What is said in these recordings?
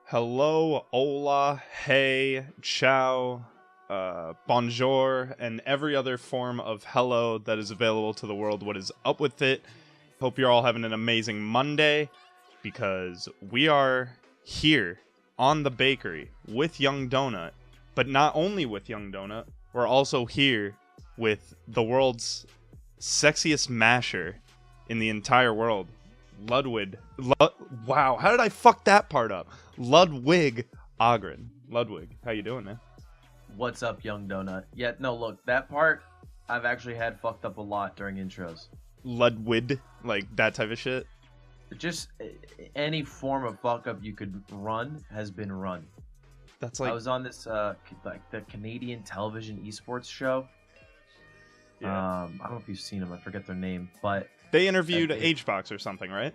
Hello, hola, hey, ciao, bonjour, and every other form of hello that is available to the world. What is up with it? Hope you're all having an amazing Monday, because we are here on the bakery with YungD0nut, but not only with YungD0nut, we're also here with the world's sexiest masher in the entire world, wow, how did I fuck that part up? Ludwig Ahgren. Ludwig, how you doing, man? What's up, YungD0nut? Yeah, no, look, that part I've actually had fucked up a lot during intros. Ludwig, like that type of shit? Just any form of fuck up you could run has been run. That's like... I was on this, like, the Canadian television esports show. Yeah. I don't know if you've seen them, I forget their name, but... They interviewed HBox or something, right?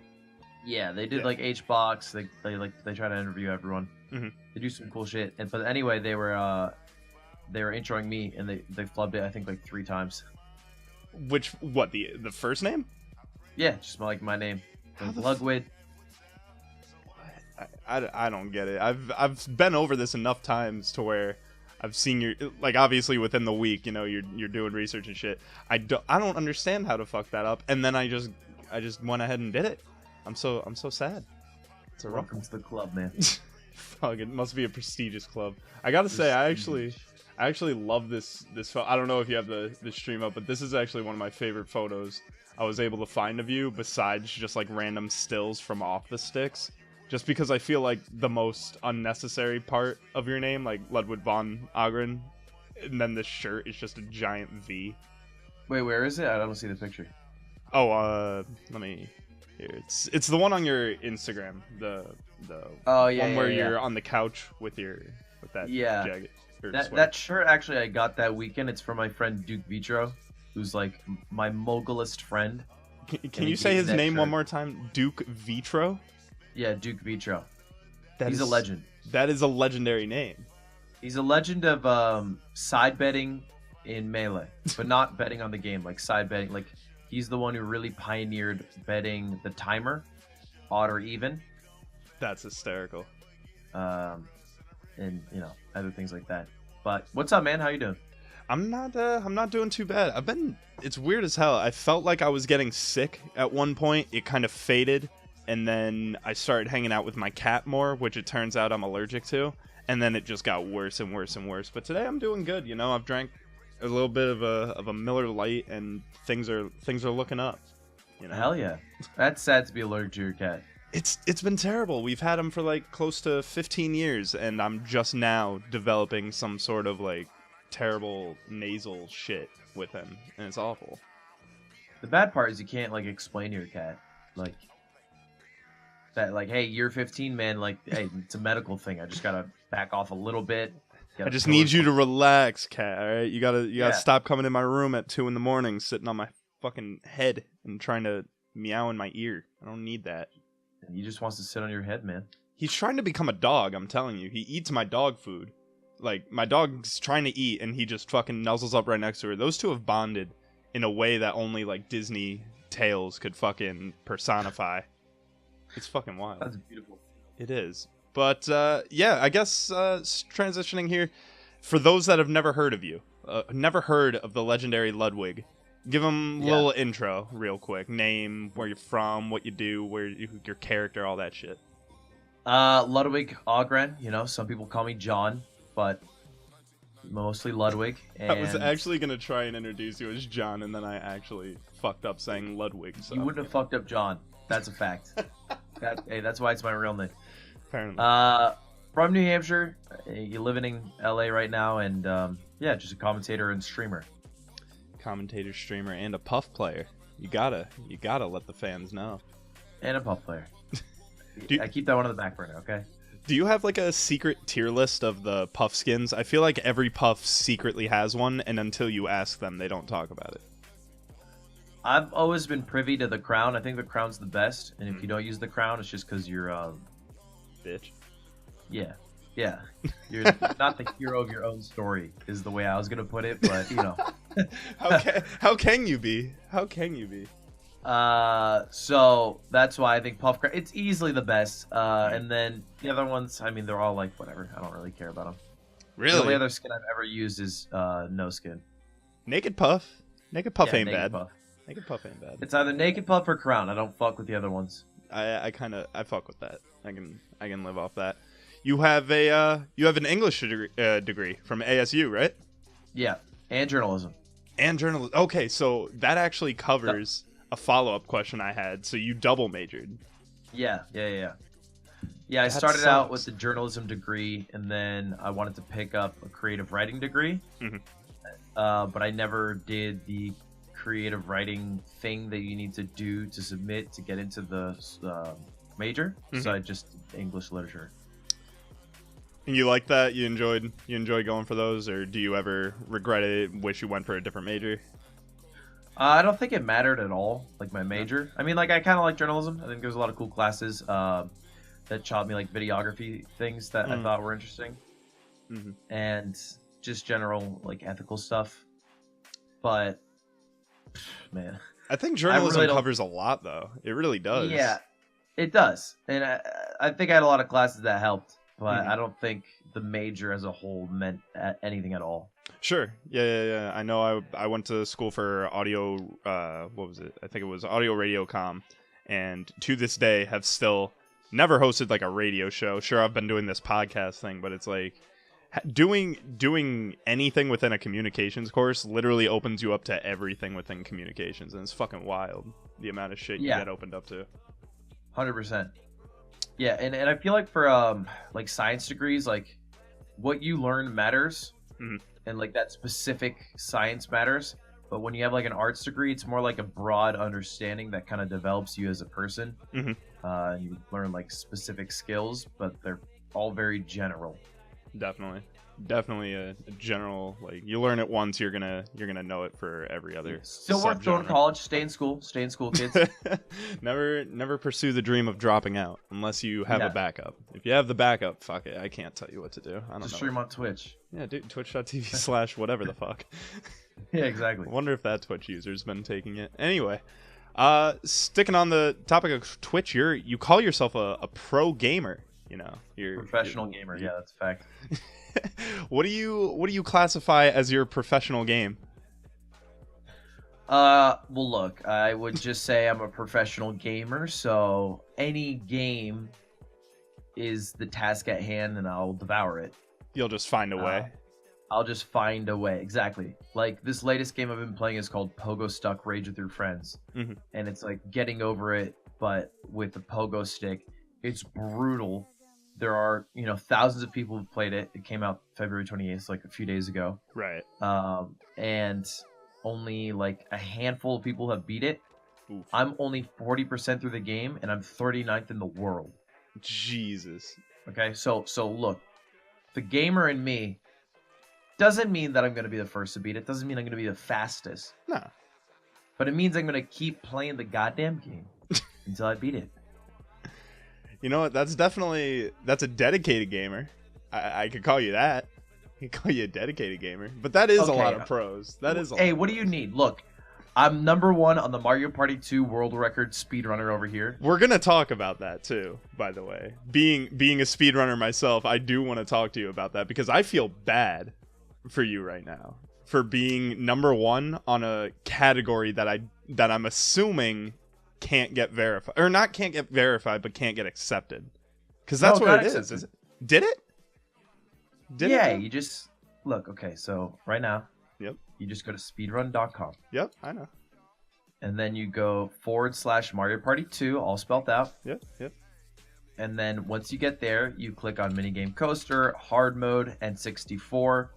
Yeah, they did like HBox. They try to interview everyone. Mm-hmm. They do some cool shit. But anyway, they were introing me, and they flubbed it I think like 3 times. Which the first name? Yeah, just like my name, Ludwig. I don't get it. I've been over this enough times to where I've seen your, like, obviously within the week, you know, you're doing research and shit. I don't understand how to fuck that up, and then I just went ahead and did it. I'm so sad. It's a Welcome to the club, man. Fuck, it must be a prestigious club. I gotta say, I actually love this I don't know if you have the stream up, but this is actually one of my favorite photos I was able to find of you, besides just like random stills from off the sticks. Just because I feel like the most unnecessary part of your name, like Ludwig von Ahgren, and then this shirt is just a giant V. Wait, where is it? I don't see the picture. Oh, let me... Here, it's the one on your Instagram, the one where you're on the couch with that jacket. That shirt actually I got that weekend. It's from my friend Duke Vitro, who's like my mogulist friend. Can you say his name one more time? Duke Vitro? Yeah, Duke Vitro. He's a legend. That is a legendary name. He's a legend of side betting in Melee, but not betting on the game, like side betting. Like, he's the one who really pioneered betting the timer, odd or even. That's hysterical. And you know, other things like that. But what's up, man? How you doing? I'm not doing too bad. It's weird as hell. I felt like I was getting sick at one point. It kind of faded. And then I started hanging out with my cat more, which it turns out I'm allergic to. And then it just got worse and worse and worse. But today I'm doing good. You know, I've drank a little bit of a Miller Lite, and things are looking up. You know? Hell yeah. That's sad to be allergic to your cat. It's been terrible. We've had him for like close to 15 years, and I'm just now developing some sort of like terrible nasal shit with him, and it's awful. The bad part is you can't like explain to your cat like that, like, hey, you're 15, man, like, hey, it's a medical thing. I just gotta back off a little bit. I just need you to relax, cat. All right, you gotta stop coming in my room at 2 in the morning, sitting on my fucking head and trying to meow in my ear. I don't need that. He just wants to sit on your head, man. He's trying to become a dog. I'm telling you, he eats my dog food. Like, my dog's trying to eat, and he just fucking nuzzles up right next to her. Those two have bonded in a way that only like Disney tales could fucking personify. It's fucking wild. That's beautiful. It is. But, yeah, I guess transitioning here, for those that have never heard of you, never heard of the legendary Ludwig, give them a little intro real quick. Name, where you're from, what you do, your character, all that shit. Ludwig Ahgren, you know, some people call me John, but mostly Ludwig. And I was actually going to try and introduce you as John, and then I actually fucked up saying Ludwig. So. You wouldn't have fucked up John. That's a fact. Hey, that's why it's my real name. Apparently. From New Hampshire, you're living in LA right now, and yeah, just a commentator and streamer. Commentator, streamer, and a puff player. You gotta let the fans know. And a puff player. I keep that one on the back burner, okay? Do you have like a secret tier list of the puff skins? I feel like every puff secretly has one, and until you ask them, they don't talk about it. I've always been privy to the crown. I think the crown's the best, and if you don't use the crown, it's just because you're bitch. Yeah. You're not the hero of your own story, is the way I was gonna put it, but you know. How can you be? How can you be? So that's why I think Puffcraft, it's easily the best. And then the other ones, I mean, they're all like whatever. I don't really care about them. Really? The only other skin I've ever used is No Skin. Naked Puff. Naked Puff ain't Naked bad. Puff. Naked Puff ain't bad. It's either Naked Puff or Crown. I don't fuck with the other ones. I fuck with that. I can live off that. You have an English degree from ASU, right? Yeah, and journalism. And journalism. Okay, so that actually covers a follow-up question I had. So you double majored. Yeah. I started out with the journalism degree, and then I wanted to pick up a creative writing degree. Mm-hmm. But I never did the creative writing thing that you need to do to submit to get into the major. Mm-hmm. So I just English literature. And you like that? You enjoy going for those, or do you ever regret it? Wish you went for a different major? I don't think it mattered at all, like my major. I mean, like I kind of like journalism. I think there was a lot of cool classes that taught me like videography things that I thought were interesting, and just general like ethical stuff. But man, I think journalism covers a lot, though. It really does. Yeah, it does, and I think I had a lot of classes that helped. But I don't think the major as a whole meant anything at all. Sure. Yeah. I know I went to school for audio, what was it? I think it was audio radio comm. And to this day have still never hosted like a radio show. Sure, I've been doing this podcast thing, but it's like doing anything within a communications course literally opens you up to everything within communications. And it's fucking wild, the amount of shit you get opened up to. 100%. Yeah, and I feel like for like science degrees, like what you learn matters, and like that specific science matters. But when you have like an arts degree, it's more like a broad understanding that kind of develops you as a person. And you learn like specific skills, but they're all very general. Definitely a general, like you learn it once, you're gonna know it for every other. Still worth going to college. Stay in school, kids. never pursue the dream of dropping out unless you have a backup. If you have the backup, fuck it, I can't tell you what to do. I don't know. Just stream on Twitch. Yeah, dude, twitch.tv/ whatever the fuck. Yeah, exactly. I wonder if that Twitch user's been taking it. Anyway, sticking on the topic of Twitch, you call yourself a pro gamer. You know, you're professional gamer. Yeah, that's a fact. What do you classify as your professional game? Well, look, I would just say I'm a professional gamer, so any game is the task at hand, and I'll devour it. You'll just find a way. I'll just find a way. Exactly. Like this latest game I've been playing is called Pogo Stuck Rage with Your Friends, and it's like getting over it, but with the pogo stick. It's brutal. There are, thousands of people who've played it. It came out February 28th, like a few days ago. Right. And only like a handful of people have beat it. Oof. I'm only 40% through the game, and I'm 39th in the world. Jesus. Okay, so look, the gamer in me doesn't mean that I'm going to be the first to beat it. Doesn't mean I'm going to be the fastest. Nah. But it means I'm going to keep playing the goddamn game until I beat it. You know what? That's a dedicated gamer. I could call you that. I could call you a dedicated gamer. But that is a lot of pros. That is a lot. Hey, what do you need? Look, I'm #1 on the Mario Party 2 world record speedrunner over here. We're going to talk about that too, by the way. Being a speedrunner myself, I do want to talk to you about that because I feel bad for you right now for being #1 on a category that I'm assuming can't get verified, or not can't get verified, but can't get accepted, because that's what it is. Did it? Yeah, you just look. Okay, so right now, you just go to speedrun.com. Yep, I know. And then you go / Mario Party 2, all spelled out. Yep. And then once you get there, you click on minigame coaster, hard mode, and 64.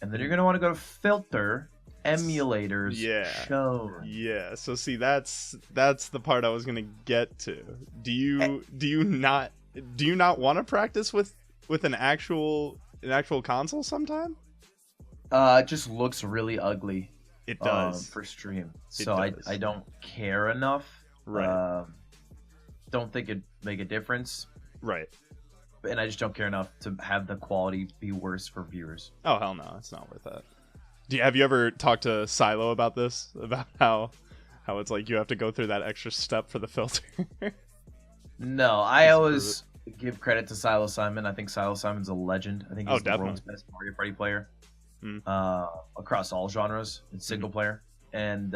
And then you're gonna want to go to filter. Emulators shown. Yeah, so see, that's the part I was gonna get to. Do you not want to practice with an actual console sometime? It just looks really ugly. It does for stream. So I don't care enough. Right. Don't think it'd make a difference. Right. And I just don't care enough to have the quality be worse for viewers. Oh hell no, it's not worth that. Have you ever talked to Silo about this? About How it's like you have to go through that extra step for the filter. No, I always give credit to Silo Simon. I think Silo Simon's a legend. I think he's the world's best Mario Party player across all genres. It's single player, and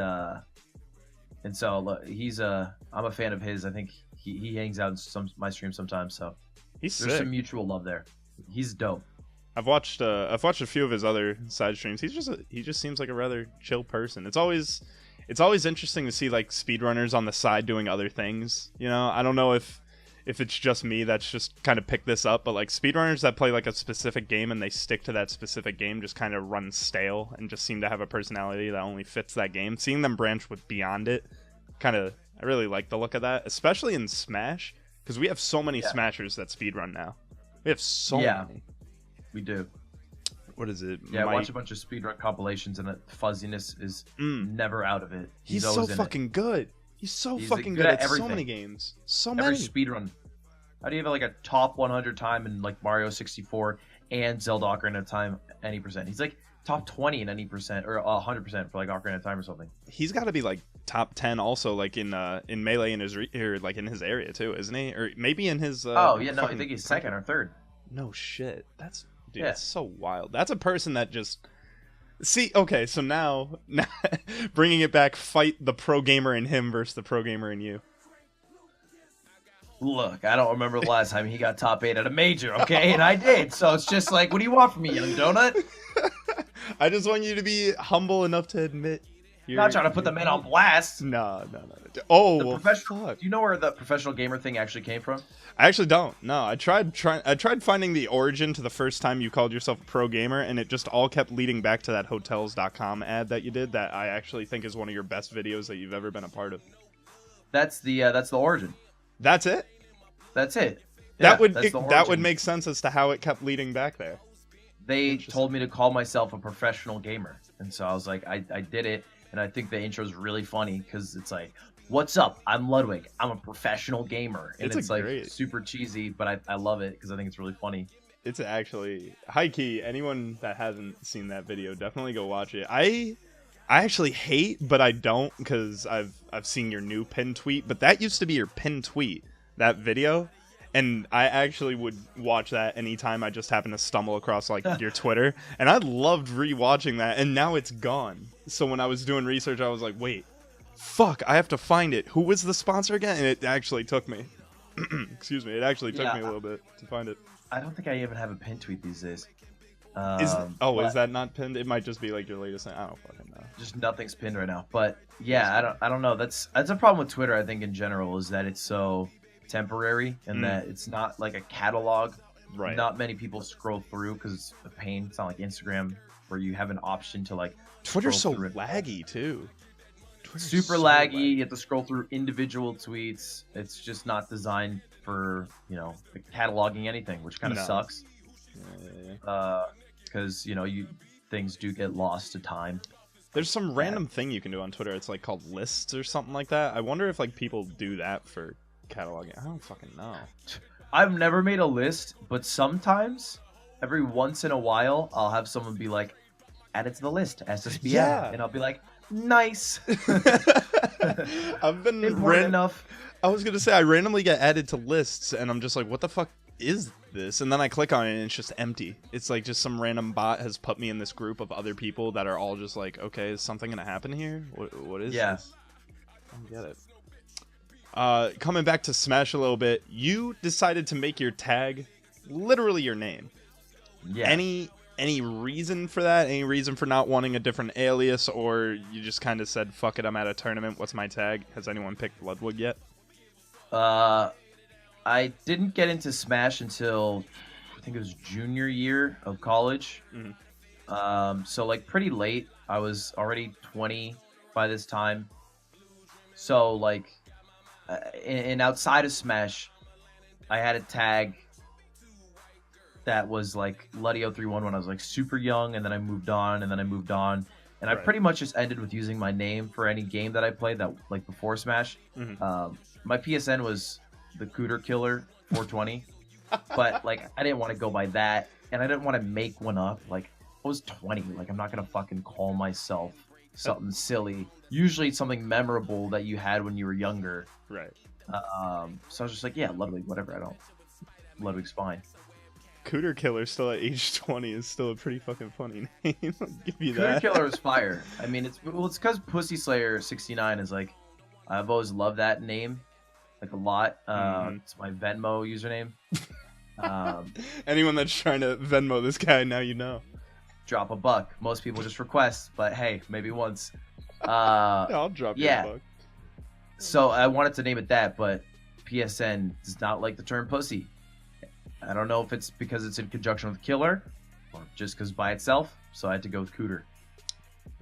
so he's I'm a fan of his. I think he hangs out in my streams sometimes. So there's some mutual love there. He's dope. I've watched a few of his other side streams. He just seems like a rather chill person. It's always interesting to see like speedrunners on the side doing other things. You know, I don't know if it's just me that's just kind of picked this up, but like speedrunners that play like a specific game and they stick to that specific game just kind of run stale and just seem to have a personality that only fits that game. Seeing them branch with beyond it, I really like the look of that, especially in Smash, because we have so many Smashers that speedrun now. We have so many. We do. What is it? Yeah, I watch a bunch of speedrun compilations, and fuzziness is never out of it. He's so fucking good. He's so fucking good at so many games. Every speedrun. How do you have like a top 100 time in like Mario 64 and Zelda Ocarina of Time any percent? He's like top 20 in any percent or 100% for like Ocarina of Time or something. He's got to be like top 10 also, like in Melee in his like in his area too, isn't he? Or maybe in his. I think he's second or third. No shit, that's so wild. That's a person that just. See, okay, so now bringing it back, fight the pro gamer in him versus the pro gamer in you. Look, I don't remember the last time he got top 8 at a major, okay? And I did, so it's just like, what do you want from me, YungD0nut? I just want you to be humble enough to admit you're not trying to put the man on blast. No. Oh, the professional. Do you know where the professional gamer thing actually came from? I actually don't. No, I tried finding the origin to the first time you called yourself a pro gamer, and it just all kept leading back to that hotels.com ad that you did. That I actually think is one of your best videos that you've ever been a part of. That's the origin. That's it. That's it. That would make sense as to how it kept leading back there. They told me to call myself a professional gamer, and so I was like, I did it. And I think the intro is really funny because it's like, what's up? I'm Ludwig. I'm a professional gamer. And it's like great. Super cheesy, but I love it because I think it's really funny. It's actually high key. Anyone that hasn't seen that video, definitely go watch it. I actually hate, but I don't, because I've seen your new pin tweet. But that used to be your pin tweet, that video. And I actually would watch that anytime I just happened to stumble across like your Twitter. And I loved rewatching that, and now it's gone. So when I was doing research, I was like, wait, fuck, I have to find it. Who was the sponsor again? And it actually took me. Excuse me, it actually took me a little bit to find it. I don't think I even have a pin tweet these days. Is that not pinned? It might just be like your latest thing. I don't fucking know. Just nothing's pinned right now. But yeah, I don't know. That's a problem with Twitter, I think, in general, is that it's so temporary and that it's not like a catalog. Right. Not many people scroll through because it's a pain. It's not like Instagram where you have an option to like. Twitter's so laggy too. Super laggy. You have to scroll through individual tweets. It's just not designed for like cataloging anything, which kind of sucks. Because things do get lost to time. There's some random thing you can do on Twitter. It's like called lists or something like that. I wonder if like people do that for cataloging. I don't fucking know. I've never made a list, but sometimes, every once in a while, I'll have someone be like, add it to the list, SSBM, and I'll be like, nice. I've been enough. I was gonna say I randomly get added to lists, and I'm just like, what the fuck is this? And then I click on it, and it's just empty. It's like just some random bot has put me in this group of other people that are all just like, okay, is something gonna happen here? What is this? I don't get it. Coming back to Smash a little bit, you decided to make your tag literally your name. Yeah. Any reason for that? Any reason for not wanting a different alias, or you just kind of said, fuck it, I'm at a tournament, what's my tag? Has anyone picked Ludwig yet? I didn't get into Smash until I think it was junior year of college. So like pretty late. I was already 20 by this time. So like, and outside of Smash, I had a tag that was like Luddy031 when I was like super young, and then I moved on, and I pretty much just ended with using my name for any game that I played that like before Smash. My PSN was the Cooter Killer 420, but like I didn't want to go by that, and I didn't want to make one up. Like I was 20, like I'm not gonna fucking call myself something silly usually it's something memorable that you had when you were younger. Right. So I was just like, yeah, Ludwig, whatever. Ludwig's fine. Cooter Killer still at age 20 is still a pretty fucking funny name. I'll give you Cooter that. Killer is fire. I mean, it's because Pussy Slayer 69 is like, I've always loved that name, like a lot. It's my Venmo username. Anyone that's trying to Venmo this guy, now you know. Drop a buck. Most people just request, but hey, maybe once. I'll drop you a buck. So I wanted to name it that, but PSN does not like the term pussy. I don't know if it's because it's in conjunction with killer or just because by itself, so I had to go with Cooter.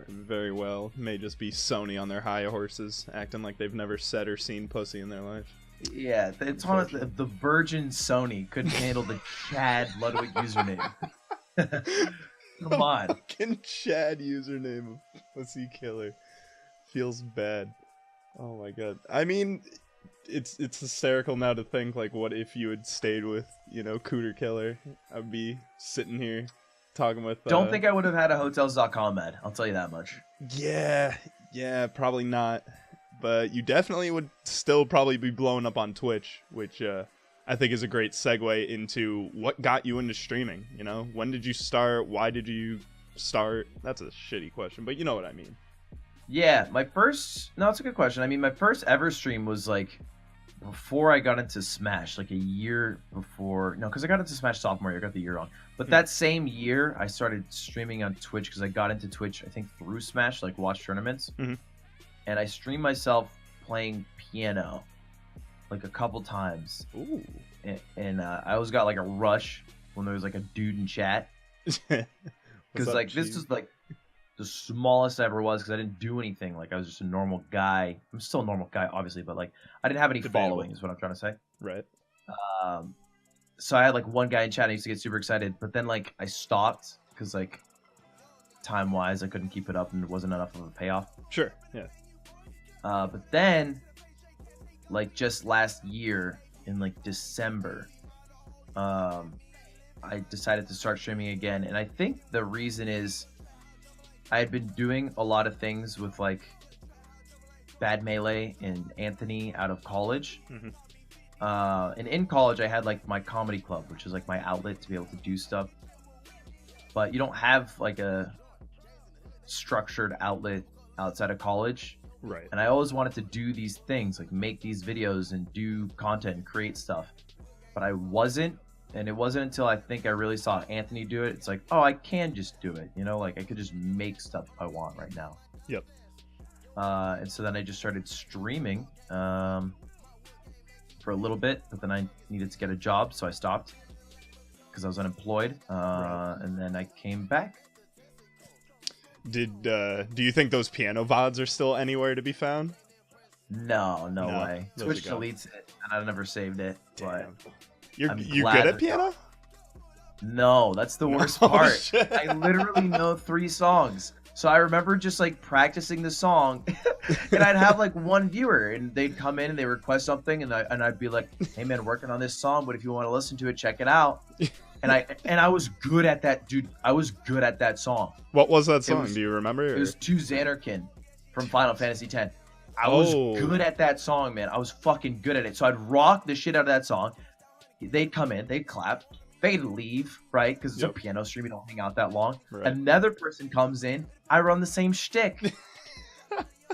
Very well. May just be Sony on their high horses, acting like they've never said or seen pussy in their life. Yeah, it's on the virgin Sony couldn't handle the Chad Ludwig username. Come on. Fucking Chad username of Pussy Killer. Feels bad. Oh my god. I mean, it's hysterical now to think, like, what if you had stayed with, you know, Cooter Killer? I'd be sitting here talking with... Don't think I would have had a Hotels.com ad. I'll tell you that much. Yeah, probably not. But you definitely would still probably be blowing up on Twitch, which I think is a great segue into what got you into streaming, you know? When did you start? Why did you start? That's a shitty question, but you know what I mean. Yeah, it's a good question. I mean, my first ever stream was like before I got into Smash, like a year before. No, because I got into Smash sophomore year, I got the year wrong. But that same year, I started streaming on Twitch because I got into Twitch, I think, through Smash, like watch tournaments. And I streamed myself playing piano like a couple times. Ooh. And I always got like a rush when there was like a dude in chat. Because like this is like the smallest I ever was because I didn't do anything. Like I was just a normal guy. I'm still a normal guy, obviously, but like I didn't have any following is what I'm trying to say. Right. So I had like one guy in chat. I used to get super excited, but then like I stopped because like time-wise I couldn't keep it up and there wasn't enough of a payoff. Sure. Yeah. But then, like just last year in like December, I decided to start streaming again, and I think the reason is I had been doing a lot of things with like Bad Melee and Anthony out of college. And in college, I had like my comedy club, which is like my outlet to be able to do stuff. But you don't have like a structured outlet outside of college. Right. And I always wanted to do these things, like make these videos and do content and create stuff. But I wasn't. And it wasn't until I think I really saw Anthony do it. It's like, oh, I can just do it. You know, like I could just make stuff I want right now. Yep. And so then I just started streaming for a little bit. But then I needed to get a job, so I stopped because I was unemployed. Right. And then I came back. Do you think those piano VODs are still anywhere to be found? No way. Those Twitch deletes it, and I never saved it. Damn. But You're good at piano? No, that's the worst part. I literally know 3 songs. So I remember just like practicing the song and I'd have like one viewer and they'd come in and they request something and I'd be like, hey man, working on this song, but if you want to listen to it, check it out. And I was good at that, dude. I was good at that song. What was that song? Do you remember? It was To Xanarkin from Final Fantasy X. I was good at that song, man. I was fucking good at it. So I'd rock the shit out of that song. They'd come in, they'd clap, they'd leave, right? Because it's a piano stream, you don't hang out that long. Right. Another person comes in, I run the same shtick.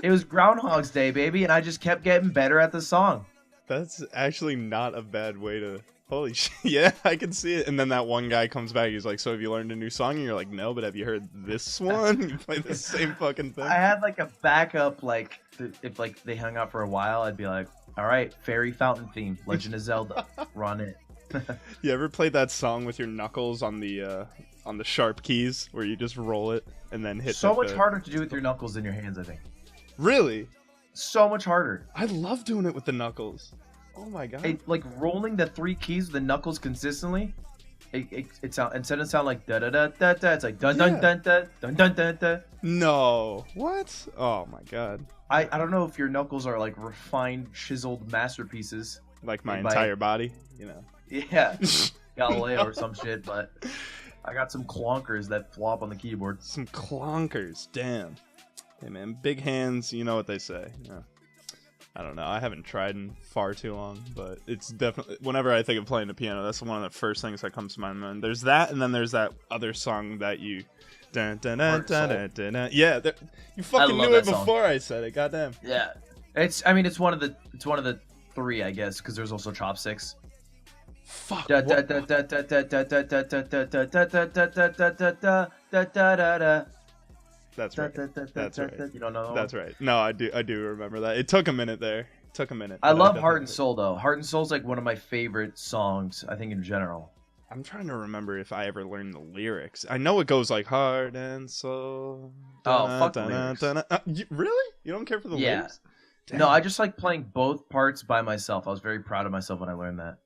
It was Groundhog's Day, baby, and I just kept getting better at the song. That's actually not a bad way to... Holy shit, yeah, I can see it. And then that one guy comes back, he's like, so have you learned a new song? And you're like, no, but have you heard this one? You play the same fucking thing. I had like a backup, like, if like they hung out for a while, I'd be like, all right, Fairy Fountain theme, Legend of Zelda, run it. You ever played that song with your knuckles on the sharp keys, where you just roll it and then hit so much harder to do with your knuckles than your hands, I think. Really? So much harder. I love doing it with the knuckles. Oh my god! Like rolling the 3 keys with the knuckles consistently. It sound instead of sound like da da da da da. It's like dun dun dun dun dun dun dun dun. No, what? Oh my god! I don't know if your knuckles are like refined, chiseled masterpieces. Like my entire body, you know. Yeah, Galileo or some shit. But I got some clonkers that flop on the keyboard. Some clonkers, damn. Hey man, big hands, you know what they say. Yeah. I don't know. I haven't tried in far too long, but it's definitely, whenever I think of playing the piano, that's one of the first things that comes to my mind. There's that, and then there's that other song that you, dun, dun, dun, dun, dun, dun, dun. Yeah, you fucking knew it before I said it. Goddamn. Yeah, I mean, it's one of the three, I guess, because there's also Chopsticks. Fuck. That's right. That's right. You don't know? That's right. No, I do remember that. It took a minute there. It took a minute. I love Heart and Soul though. Heart and Soul's like one of my favorite songs, I think, in general. I'm trying to remember if I ever learned the lyrics. I know it goes like heart and soul. Oh, fuck the lyrics. Really? You don't care for the lyrics? Damn. No, I just like playing both parts by myself. I was very proud of myself when I learned that.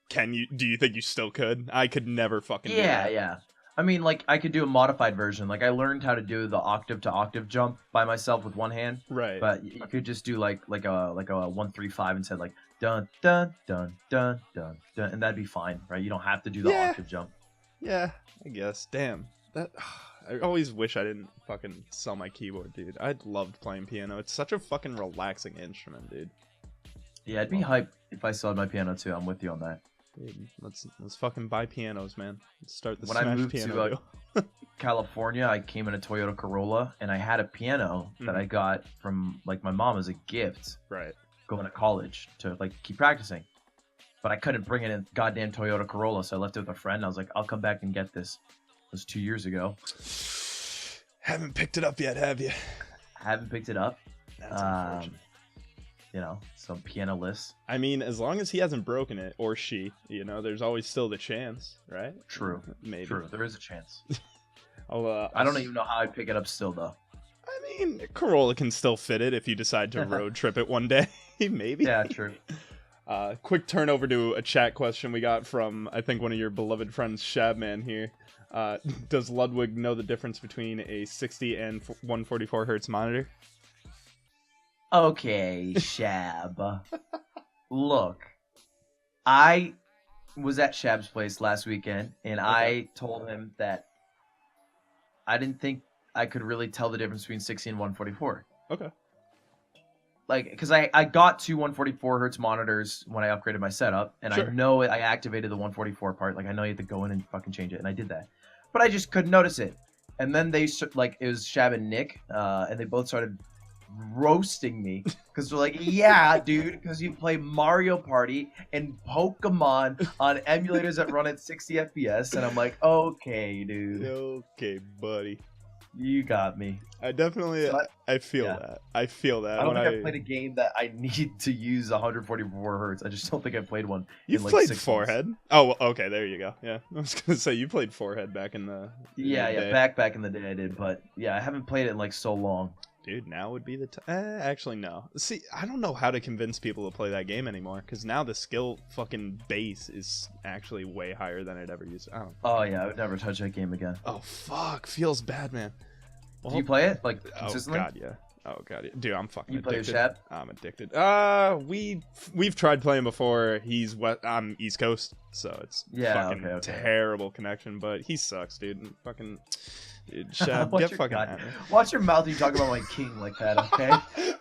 Do you think you still could? I could never fucking do that. Yeah. I mean, like, I could do a modified version. Like, I learned how to do the octave to octave jump by myself with one hand. Right. But you could just do like a 1-3-5 instead, like dun dun dun dun dun dun, and that'd be fine, right? You don't have to do the octave jump. Yeah, I guess. Damn. I always wish I didn't fucking sell my keyboard, dude. I loved playing piano. It's such a fucking relaxing instrument, dude. Yeah, I'd be hyped if I sold my piano too. I'm with you on that. Dude, let's fucking buy pianos, man. Let's start the when Smash I moved piano to deal. California, I came in a Toyota Corolla, and I had a piano that I got from like my mom as a gift. Right. Going to college to like keep practicing, but I couldn't bring it in goddamn Toyota Corolla, so I left it with a friend. I was like, I'll come back and get this. It was 2 years ago. Haven't picked it up yet, have you? Haven't picked it up. That's unfortunate. You know, some pianoless. I mean, as long as he hasn't broken it, or she, you know, there's always still the chance, right? True. Maybe. True. There is a chance. I don't even know how I'd pick it up still, though. I mean, Corolla can still fit it if you decide to road trip it one day. Maybe. Yeah, true. Quick turn over to a chat question we got from, I think, one of your beloved friends, Shabman here. Does Ludwig know the difference between a 60 and 144 hertz monitor? Okay, Shab. Look, I was at Shab's place last weekend, and I told him that I didn't think I could really tell the difference between 60 and 144. Okay. Like, because I got two 144 hertz monitors when I upgraded my setup, and I know I activated the 144 part. Like, I know you have to go in and fucking change it, and I did that. But I just couldn't notice it. And then they, like, it was Shab and Nick, and they both started roasting me because they're like, yeah, dude, because you play Mario Party and Pokemon on emulators that run at 60 FPS, and I'm like, okay, dude, okay, buddy, you got me. I definitely, I feel that. I feel that. I don't think I played a game that I need to use 144 hertz. I just don't think I played one. You played Forehead? Oh, okay, there you go. Yeah, I was gonna say you played Forehead back in the back in the day I did, but yeah, I haven't played it in like so long. Dude, now would be the time. Actually, no. See, I don't know how to convince people to play that game anymore, because now the skill fucking base is actually way higher than it ever used to. Oh, yeah, I would never touch that game again. Oh, fuck. Feels bad, man. Well, do you play it, like, consistently? Oh, God, yeah. Oh, God, yeah. Dude, I'm fucking addicted. You play with Shab? I'm addicted. We've tried playing before. I'm East Coast, so it's fucking terrible connection, but he sucks, dude. Fucking... Dude, Shab, get fucking at me. Watch your mouth when you talk about my king like that, okay?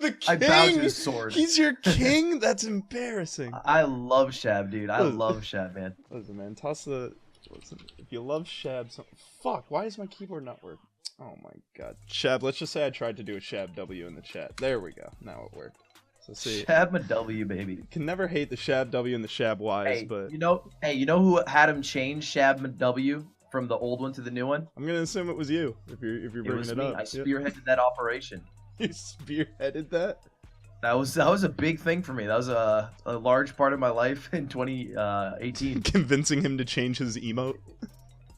The king! I bow to his sword. He's your king? That's embarrassing. I love Shab, dude. I love Shab, man. Listen, man, toss the... Listen, if you love Shab... Fuck, why is my keyboard not working? Oh my god. Shab, let's just say I tried to do a Shab W in the chat. There we go. Now it worked. So see... Shab W, baby. You can never hate the Shab W and the Shab Ys, but... You know who had him change Shab W? From the old one to the new one? I'm gonna assume it was you if you're bringing it up. I spearheaded that operation. You spearheaded that? That was a big thing for me. That was a large part of my life in 2018. Convincing him to change his emote.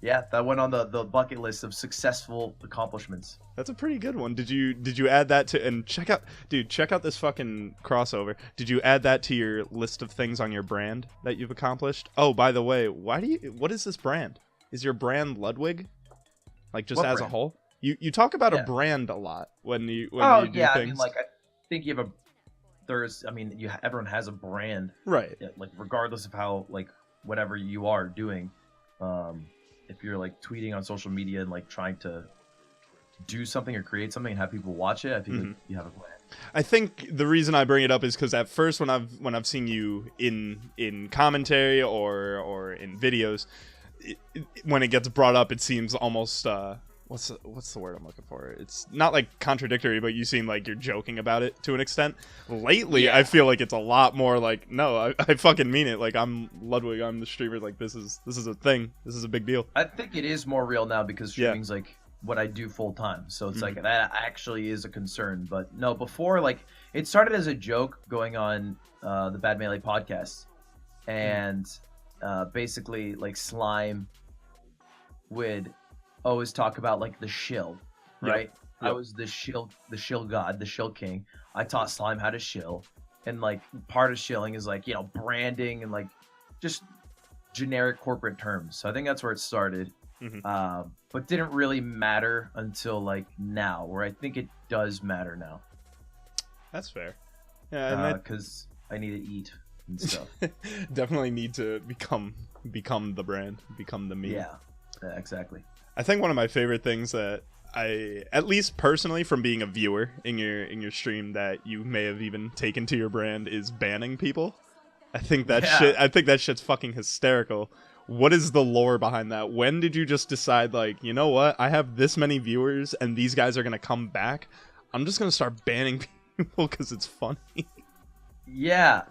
Yeah, that went on the bucket list of successful accomplishments. That's a pretty good one. Did you add that to, and check out this fucking crossover. Did you add that to your list of things on your brand that you've accomplished? Oh, by the way, what is this brand? Is your brand Ludwig? Like just as a whole? You talk about a brand a lot when you do things. I mean, like, I think you have everyone has a brand. Right. Like, regardless of how, like, whatever you are doing. If you're, like, tweeting on social media and, like, trying to do something or create something and have people watch it, I feel like you have a plan. I think the reason I bring it up is because at first when I've seen you in commentary or in videos, when it gets brought up, it seems almost what's the word I'm looking for? It's not like contradictory, but you seem like you're joking about it to an extent. Lately, I feel like it's a lot more like, no, I fucking mean it. Like, I'm Ludwig, I'm the streamer. Like, this is a thing. This is a big deal. I think it is more real now because streaming's like what I do full time. So it's like that actually is a concern. But no, before, like, it started as a joke going on the Bad Melee podcast, and basically like Slime would always talk about like the shill, right? I was the shill god, the shill king. I taught Slime how to shill, and like part of shilling is like, you know, branding and like just generic corporate terms. So I think that's where it started, but didn't really matter until like now, where I think it does matter now. That's fair. Yeah, because I need to eat and stuff. Definitely need to become the brand, become the meme. Yeah, exactly. I think one of my favorite things that I, at least personally from being a viewer in your stream, that you may have even taken to your brand is banning people. I think that shit's fucking hysterical. What is the lore behind that? When did you just decide, like, you know what? I have this many viewers and these guys are going to come back. I'm just going to start banning people because it's funny. Yeah,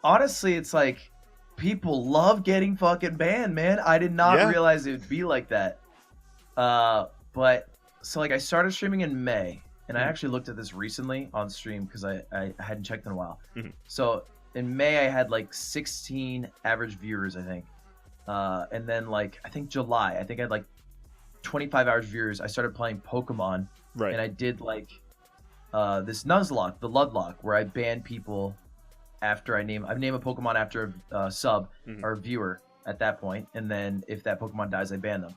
honestly, it's like people love getting fucking banned, man. I did not realize it would be like that. But so like I started streaming in May, and I actually looked at this recently on stream because I hadn't checked in a while. So in May I had like 16 average viewers, I think. And then like I think July, I think I had like 25 average viewers. I started playing Pokemon, and I did like this Nuzlocke, the Ludlock, where I ban people after I name a Pokemon after a sub or a viewer at that point, and then if that Pokemon dies, I ban them.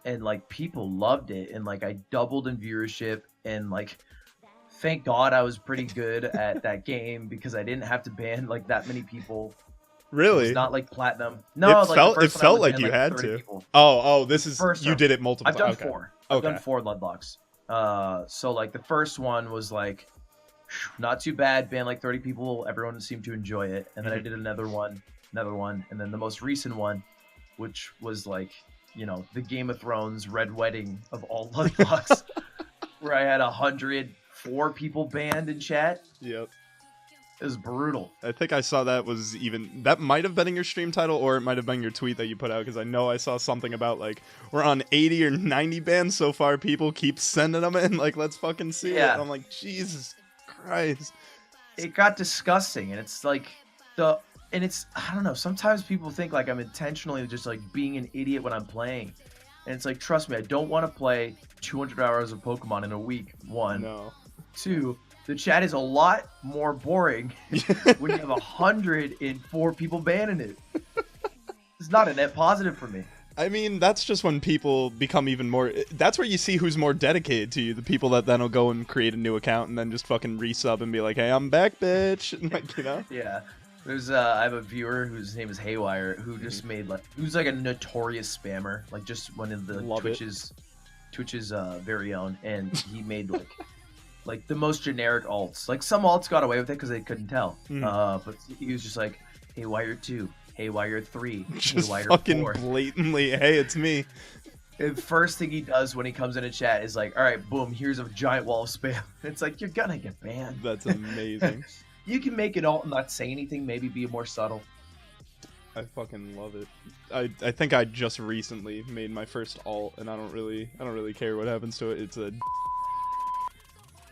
And like people loved it, and like I doubled in viewership, and like thank God I was pretty good at that game because I didn't have to ban like that many people. Really? It's not like platinum. No, it felt like you had to. People. Oh, this is you did it multiple. I've done 4. I've done 4 Ludlocks. So like the first one was like not too bad, banned like 30 people. Everyone seemed to enjoy it, and then I did another one, and then the most recent one, which was like, you know, the Game of Thrones Red Wedding of all Ludlocks, where I had 104 people banned in chat. Yep. It was brutal. I think I saw that might have been in your stream title, or it might have been your tweet that you put out, because I know I saw something about like we're on 80 or 90 bans so far. People keep sending them in, like, let's fucking see it. And I'm like, Jesus Christ. It got disgusting, and it's like and it's, I don't know, sometimes people think like I'm intentionally just like being an idiot when I'm playing. And it's like, trust me, I don't want to play 200 hours of Pokemon in a week, 1. No. 2, the chat is a lot more boring when you have 104 people banning it. It's not a net positive for me. I mean, that's just when people become even more... That's where you see who's more dedicated to you. The people that then will go and create a new account and then just fucking resub and be like, hey, I'm back, bitch. And like, you know? Yeah. There's I have a viewer whose name is Haywire, who just made like, who's like a notorious spammer, like just one of the Twitch's very own, and he made like the most generic alts. Like some alts got away with it because they couldn't tell, but he was just like Haywire 2, Haywire 3, just Haywire fucking 4. Blatantly, hey, it's me. The first thing he does when he comes into chat is like, all right, boom, here's a giant wall of spam. It's like, you're gonna get banned. That's amazing. You can make it alt and not say anything, maybe be more subtle. I fucking love it. I think I just recently made my first alt, and I don't really care what happens to it. It's a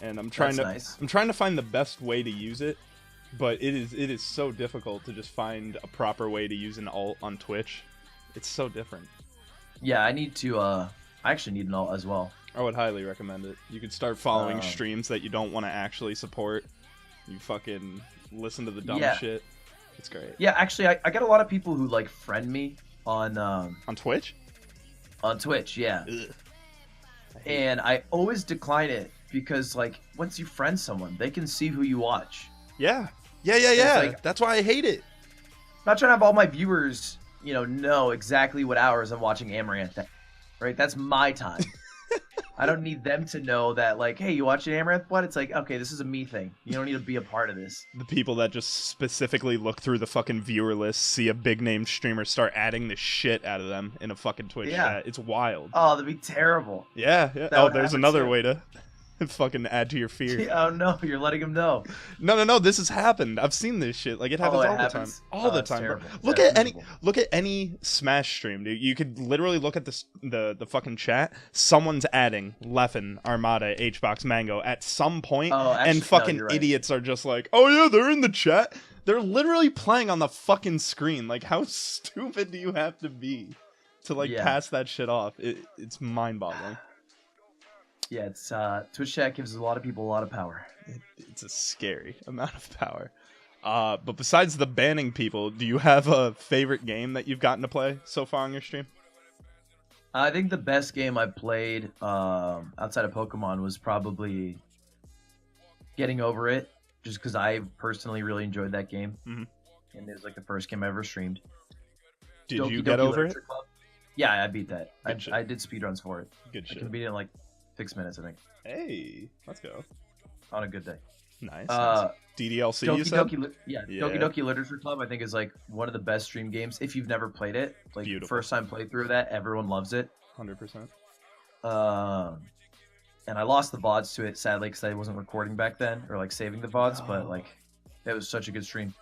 and I'm trying to find the best way to use it, but it is so difficult to just find a proper way to use an alt on Twitch. It's so different. Yeah, I need to I actually need an alt as well. I would highly recommend it. You could start following streams that you don't want to actually support. You fucking listen to the dumb shit. It's great. Yeah, actually, I got a lot of people who like friend me on Twitch. On Twitch, yeah. And I always decline it because like once you friend someone, they can see who you watch. Yeah. Like, that's why I hate it. I'm not trying to have all my viewers, know exactly what hours I'm watching Amaranth at, right? That's my time. I don't need them to know that, like, hey, you watching Amaranth Blood? It's like, okay, this is a me thing. You don't need to be a part of this. The people that just specifically look through the fucking viewer list, see a big name streamer, start adding the shit out of them in a fucking Twitch chat. It's wild. Oh, that'd be terrible. Yeah. Oh, there's another way to fucking add to your fear. Oh no, you're letting them know. No, this has happened. I've seen this shit. Like, it happens all the time. All the time. Look at any Smash stream, dude. You could literally look at the fucking chat. Someone's adding Leffen, Armada, HBox, Mango at some point, and fucking idiots are just like, oh yeah, they're in the chat. They're literally playing on the fucking screen. Like, how stupid do you have to be to like pass that shit off? It's mind-boggling. Yeah, it's Twitch chat gives a lot of people a lot of power. It's a scary amount of power. But besides the banning people, do you have a favorite game that you've gotten to play so far on your stream? I think the best game I played outside of Pokemon was probably Getting Over It, just because I personally really enjoyed that game. And it was like the first game I ever streamed. Did you get over it? Yeah, I beat that. I did speedruns for it. Good shit. I can beat it in like 6 minutes, I think. Hey, let's go. On a good day. Nice. DDLC, you said? Doki Doki Literature Club, I think, is like one of the best stream games. If you've never played it, like first time playthrough of that, everyone loves it. 100%. And I lost the VODs to it, sadly, because I wasn't recording back then, or like saving the VODs, but like, it was such a good stream.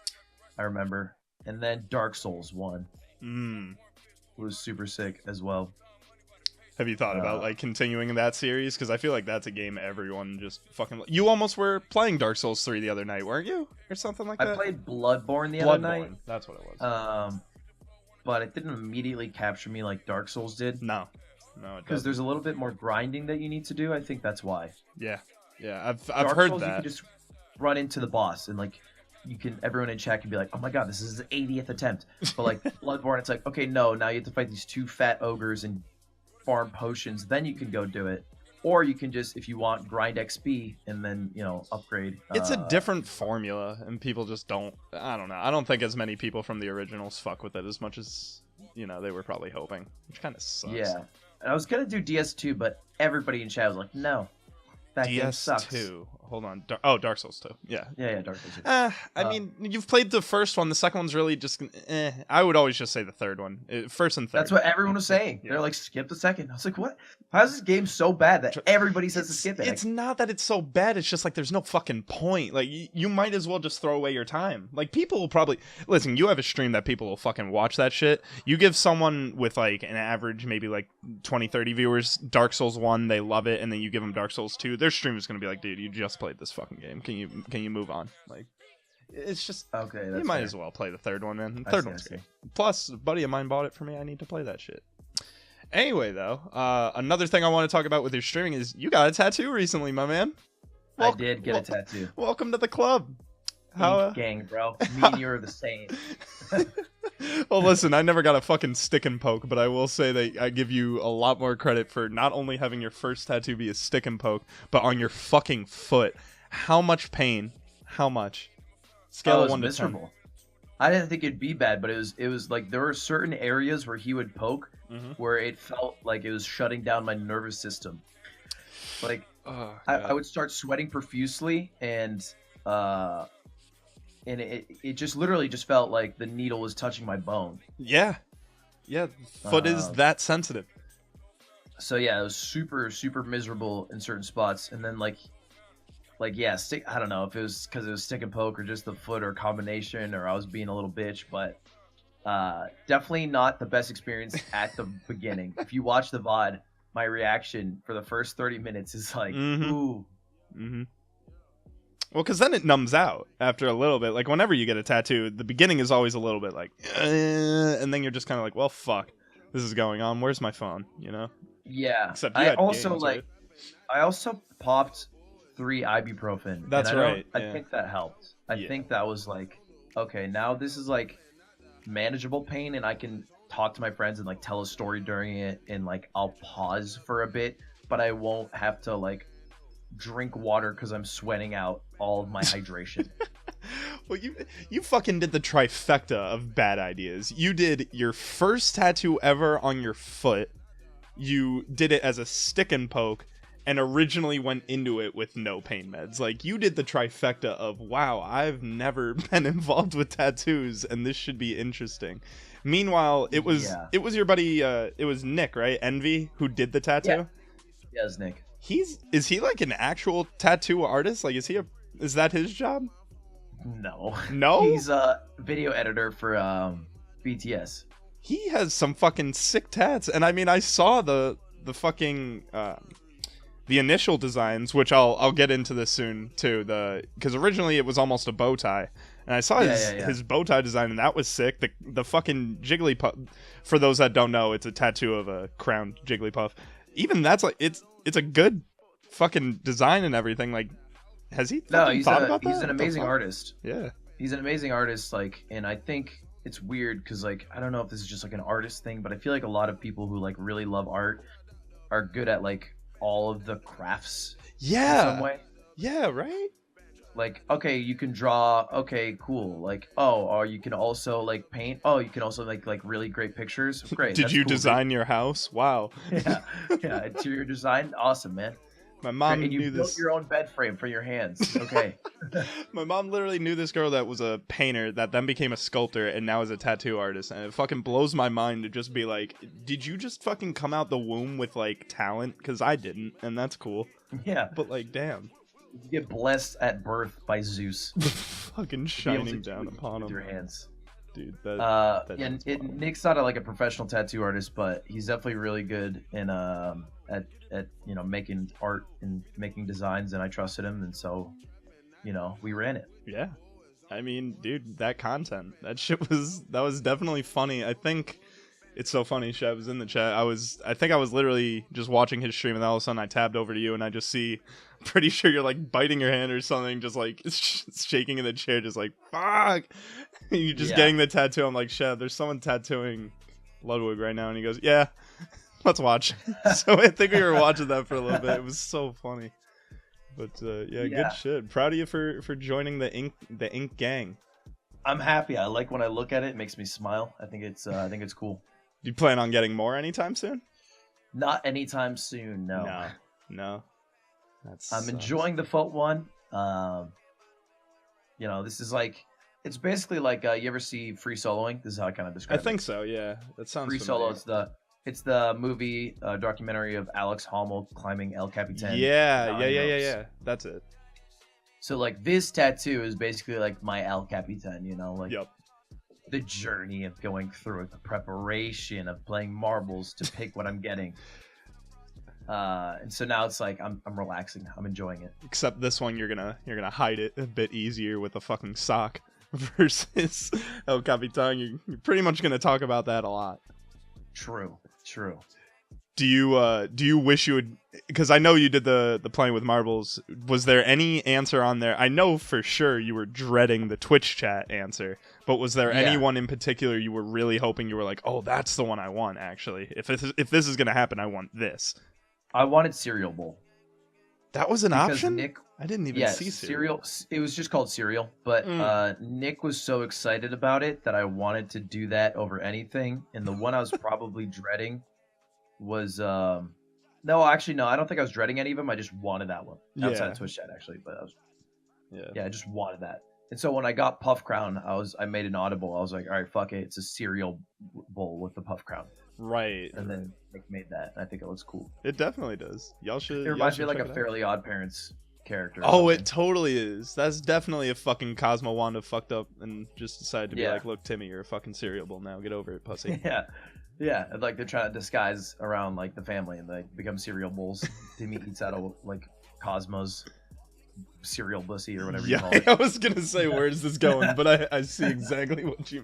I remember. And then Dark Souls 1. Was super sick as well. Have you thought about like continuing that series? Because I feel like that's a game everyone just fucking. You almost were playing Dark Souls 3 the other night, weren't you, or something like that? I played Bloodborne the other night. That's what it was. But it didn't immediately capture me like Dark Souls did. No, because there's a little bit more grinding that you need to do. I think that's why. Yeah. I've Dark heard Souls, that. You can just run into the boss and like. Everyone in chat can be like, oh my god, this is his 80th attempt. But like Bloodborne, it's like, okay, no, now you have to fight these 2 fat ogres and farm potions, then you can go do it. Or you can just, if you want, grind XP and then, upgrade. It's a different formula, and people just don't, I don't know. I don't think as many people from the originals fuck with it as much as, they were probably hoping, which kind of sucks. Yeah. And I was going to do DS2, but everybody in chat was like, no. That game sucks. DS2. Hold on. Dark Souls 2. Yeah. Yeah, Dark Souls 2. I mean, you've played the first one. The second one's really just I would always just say the third one. First and third. That's what everyone was saying. They're like, skip the second. I was like, what? How is this game so bad that everybody says to skip it? It's not that it's so bad. It's just like there's no fucking point. Like, you might as well just throw away your time. Like, people will probably... Listen, you have a stream that people will fucking watch that shit. You give someone with, like, an average, maybe, like, 20, 30 viewers, Dark Souls 1, they love it, and then you give them Dark Souls 2, their stream is going to be like, dude, you just played this fucking game. Can you move on? Like, it's just... Okay, you might as well play the third one, man. The third one's good. Plus, a buddy of mine bought it for me. I need to play that shit. Anyway, though, another thing I want to talk about with your streaming is you got a tattoo recently, my man. I did get a tattoo. Welcome to the club. Gang, bro. Me and you are the same. Well, listen, I never got a fucking stick and poke, but I will say that I give you a lot more credit for not only having your first tattoo be a stick and poke, but on your fucking foot. How much pain? How much? Scale of 1 to 10. I didn't think it'd be bad, but it was like there were certain areas where he would poke where it felt like it was shutting down my nervous system. Like I would start sweating profusely, and it just literally just felt like the needle was touching my bone. Yeah, foot is that sensitive. So yeah, it was super miserable in certain spots, and then like yeah, I don't know if it was because it was stick and poke or just the foot or combination, or I was being a little bitch, but definitely not the best experience at the beginning. If you watch the VOD, my reaction for the first 30 minutes is like, ooh. Well, because then it numbs out after a little bit. Like, whenever you get a tattoo, the beginning is always a little bit like, and then you're just kind of like, well, fuck, this is going on. Where's my phone? Yeah. Except I also right? I also popped 3 ibuprofen. That's right. I think that helped. I think that was like, okay, now this is like manageable pain, and I can talk to my friends and like tell a story during it, and like I'll pause for a bit, but I won't have to like drink water because I'm sweating out all of my hydration. Well, you fucking did the trifecta of bad ideas. You did your first tattoo ever on your foot, you did it as a stick and poke, and originally went into it with no pain meds. Like, you did the trifecta of, wow, I've never been involved with tattoos, and this should be interesting. Meanwhile, it was your buddy, it was Nick, right? Envy, who did the tattoo? Yeah, it's Nick. Is he like an actual tattoo artist? Like, is that his job? No. No? He's a video editor for BTS. He has some fucking sick tats, and I mean, I saw the fucking the initial designs, which I'll get into this soon too. Because originally it was almost a bow tie, and I saw his bow tie design, and that was sick. The fucking Jigglypuff. For those that don't know, it's a tattoo of a crowned Jigglypuff. Even that's like it's a good fucking design and everything. Like, has he thought about that? He's an amazing artist. Yeah, he's an amazing artist. Like, and I think it's weird because, like, I don't know if this is just like an artist thing, but I feel like a lot of people who like really love art are good at like all of the crafts. Yeah. In some way. Yeah. Right. Like, okay, you can draw. Okay, cool. Like, or you can also like paint. Oh, you can also like really great pictures. Great. Did you design your house? Wow. Yeah. Interior design. Awesome, man. My mom and you knew built this. your own bed frame for your hands. Okay. My mom literally knew this girl that was a painter that then became a sculptor and now is a tattoo artist, and it fucking blows my mind to just be like, did you just fucking come out the womb with like talent? Because I didn't, and that's cool. Yeah. But like, damn. You get blessed at birth by Zeus. Fucking shining down upon him. With your hands. Dude, Nick's not like a professional tattoo artist, but he's definitely really good in at making art and making designs, and I trusted him, and so we ran it. Yeah, I mean, dude, that content, that shit that was definitely funny. I think it's so funny. Shab was in the chat. I think I was literally just watching his stream, and then all of a sudden I tabbed over to you, and I just see, pretty sure you're like biting your hand or something, just like shaking in the chair, just like fuck. And you just getting the tattoo. I'm like, Shab, there's someone tattooing Ludwig right now, and he goes, yeah, let's watch. So I think we were watching that for a little bit. It was so funny. But good shit. Proud of you for joining the Ink gang. I'm happy. I like when I look at it. It makes me smile. I think it's cool. Do you plan on getting more anytime soon? Not anytime soon. No. I'm enjoying the Foot one. This is like, it's basically like, you ever see Free Soloing? This is how I kind of describe it. I think so. Yeah, that sounds Free familiar. Solo. It's the movie documentary of Alex Honnold climbing El Capitan. Yeah. That's it. So like this tattoo is basically like my El Capitan, Yep. The journey of going through it, the preparation of playing marbles to pick what I'm getting. And so now it's like I'm relaxing. I'm enjoying it. Except this one, you're gonna hide it a bit easier with a fucking sock versus El Capitan. You're pretty much gonna talk about that a lot. True. Do you wish you would? Because I know you did the playing with marbles. Was there any answer on there? I know for sure you were dreading the Twitch chat answer, but was there anyone in particular you were really hoping, you were like, oh, that's the one I want? Actually, if this is gonna happen, I want this. I wanted Cereal Bowl. That was an option. Nick, I didn't even see Cereal. It was just called Cereal, but Nick was so excited about it that I wanted to do that over anything. And the one I was probably dreading was no, I don't think I was dreading any of them. I just wanted that one outside of Twitch chat, actually. But I just wanted that. And so when I got Puff Crown, I made an audible. I was like, all right, fuck it, it's a cereal bowl with the Puff Crown. Right. And then Nick made that. And I think it looks cool. It definitely does. Y'all should. It reminds me of like a Fairly Odd Parents character. Oh, it totally is. That's definitely a fucking Cosmo Wanda fucked up and just decided to be like, look, Timmy, you're a fucking cereal bowl now. Get over it, pussy. Yeah, like they're trying to disguise around like the family and they become cereal bowls. Timmy eats out of like Cosmo's cereal pussy or whatever you call it. I was gonna say, where's this going? But I see exactly what you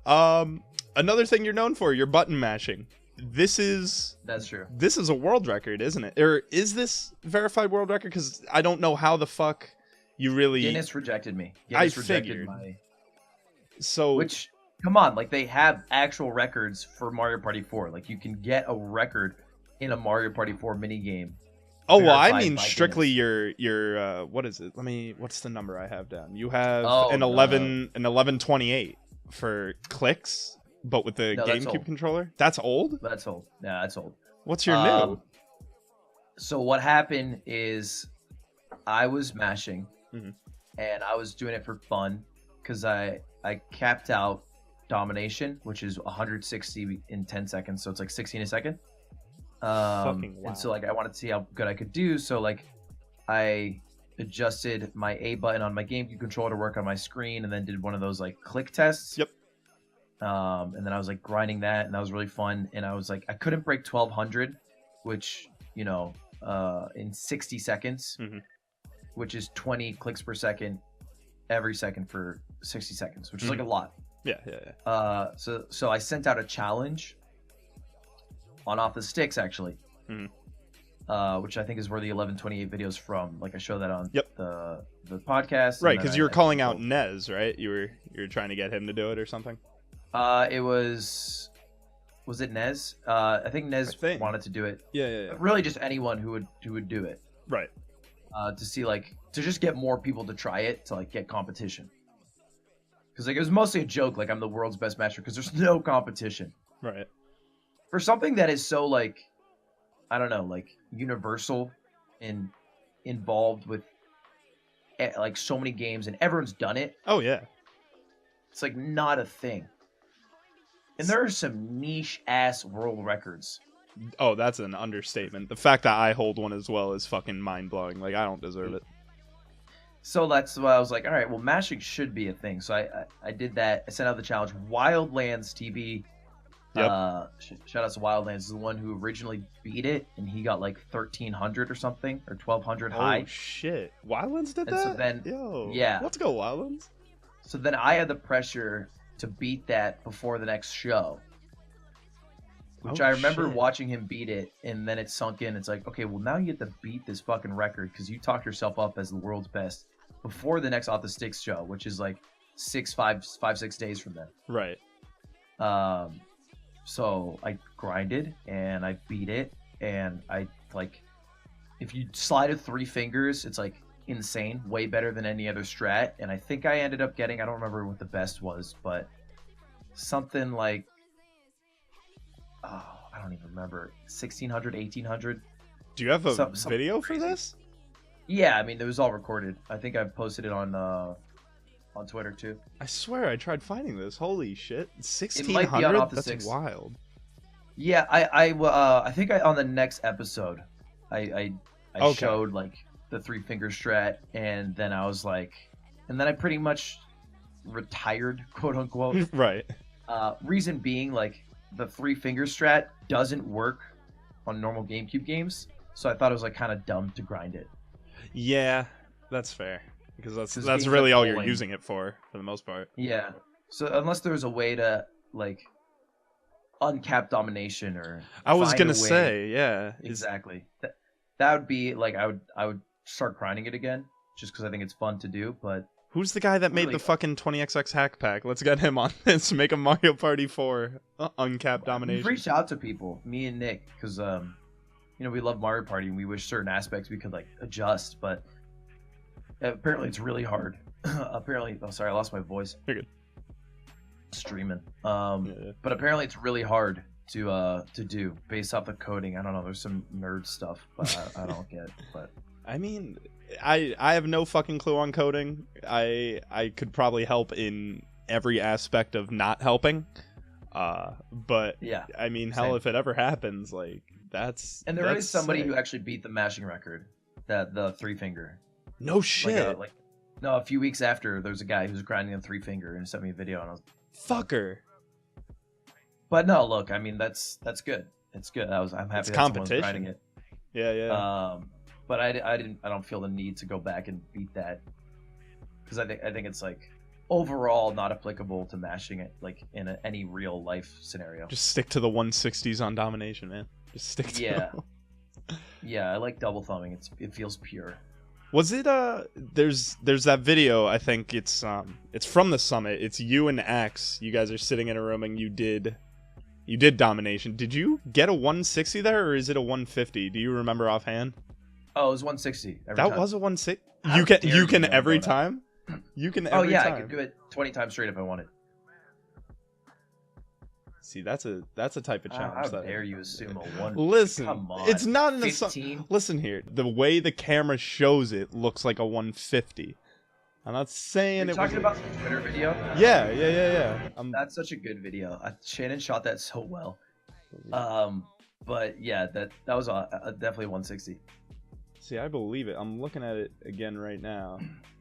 mean. Another thing you're known for, your button mashing. That's true. This is a world record, isn't it? Or is this verified world record? Because I don't know how the fuck you really. Guinness rejected me. Which, come on, like they have actual records for Mario Party 4. Like you can get a record in a Mario Party 4 minigame. Oh well, I mean strictly your what is it? What's the number I have down? You have an 1128 for clicks. But with the No, that's GameCube old. controller? That's old? That's old. Yeah, that's old. What's your new? So what happened is I was mashing Mhm. and I was doing it for fun because I capped out domination, which is 160 in 10 seconds, so it's like 16 a second. Fucking wow. And so like I wanted to see how good I could do, so like I adjusted my A button on my GameCube controller to work on my screen, and then did one of those like click tests. Yep. And then I was like grinding that, and that was really fun. And I was like, I couldn't break 1200, which, you know, in 60 seconds, Mhm. which is 20 clicks per second every second for 60 seconds, which is like a lot. Yeah, yeah, yeah. So I sent out a challenge on Off the Sticks, actually, which I think is where the 1128 video is from. Like I show that on the podcast. Right, because you were calling out Nez, right? You were trying to get him to do it or something. It was it Nez? I think Nez wanted to do it. Yeah. Really, just anyone who would do it. Right. To see to just get more people to try it, to like get competition. Because like it was mostly a joke, like I'm the world's best matcher, because there's no competition. Right. For something that is so like, I don't know, like universal and involved with like so many games, and everyone's done it. Oh yeah. It's like not a thing. And there are some niche ass world records. Oh, that's an understatement. The fact that I hold one as well is fucking mind blowing. Like I don't deserve it. So that's why I was like, all right, well, mashing should be a thing. So I did that. I sent out the challenge. Wildlands TV. Yep. Shout out to Wildlands. Is the one who originally beat it, and he got like 1300 or something, or 1200 high. Oh shit! Wildlands did And that. so then, yo, yeah, let's go Wildlands. So then I had the pressure to beat that before the next show, which I remember watching him beat it, and then it sunk in. It's like, okay, well now you have to beat this fucking record because you talked yourself up as the world's best before the next Off the Sticks show, which is like 6 days from then. Right. So I grinded and I beat it, and I like, if you slide of 3 fingers, it's like insane, way better than any other strat. And I think I ended up getting, I don't remember what the best was, but something like, oh, I don't even remember, 1600, 1800. Do you have a video for this? Yeah, I mean, it was all recorded. I think I've posted it on Twitter too. I swear I tried finding this. Holy shit. 1600? That's wild. Yeah, I think on the next episode I showed like the 3-finger strat, and then I was like, and then I pretty much retired, quote unquote. Right. Reason being, like, the 3-finger strat doesn't work on normal GameCube games, so I thought it was like kind of dumb to grind it. Yeah, that's fair, because that's really all you're using it for the most part. Yeah. So unless there's a way to like uncap domination, or I was gonna say, yeah, exactly. That would be like, I would start grinding it again, just because I think it's fun to do. But who's the guy that made the fucking 20XX hack pack? Let's get him on this. Make a Mario Party 4 uncapped domination. We've reached out to people, me and Nick, because you know, we love Mario Party and we wish certain aspects we could like adjust, but apparently it's really hard. Apparently, oh sorry, I lost my voice. You're good. Streaming. But apparently it's really hard to do based off the coding. I don't know. There's some nerd stuff, but I don't get. But I mean, I have no fucking clue on coding. I could probably help in every aspect of not helping. But yeah, I mean, hell, if it ever happens, like that's. And there is somebody who actually beat the mashing record, the 3-finger. No shit. A few weeks after, there's a guy who's grinding a 3-finger and sent me a video, and I was fucker. But no, look, I mean, that's good. It's good. I'm happy that someone's grinding it. Yeah. But I don't feel the need to go back and beat that, because I think it's like overall not applicable to mashing it like in any real life scenario. Just stick to the 160s on domination, man. Just stick to them. Yeah, I like double thumbing. It feels pure. Was it there's that video, I think it's from the summit. It's you and Axe. You guys are sitting in a room and you did domination. Did you get a 160 there, or is it a 150? Do you remember offhand? Oh, it was 160 every time. That was a 160. You can every time? You can every time. I could do it 20 times straight if I wanted. See, that's a type of challenge. How that dare you assume a 1? Listen, Come on. it's not an 15? Listen here, the way the camera shows it looks like a 150. I'm not saying You're it. Talking about the Twitter video. Yeah. That's such a good video. Shannon shot that so well. But yeah, that was definitely 160. See, I believe it. I'm looking at it again right now.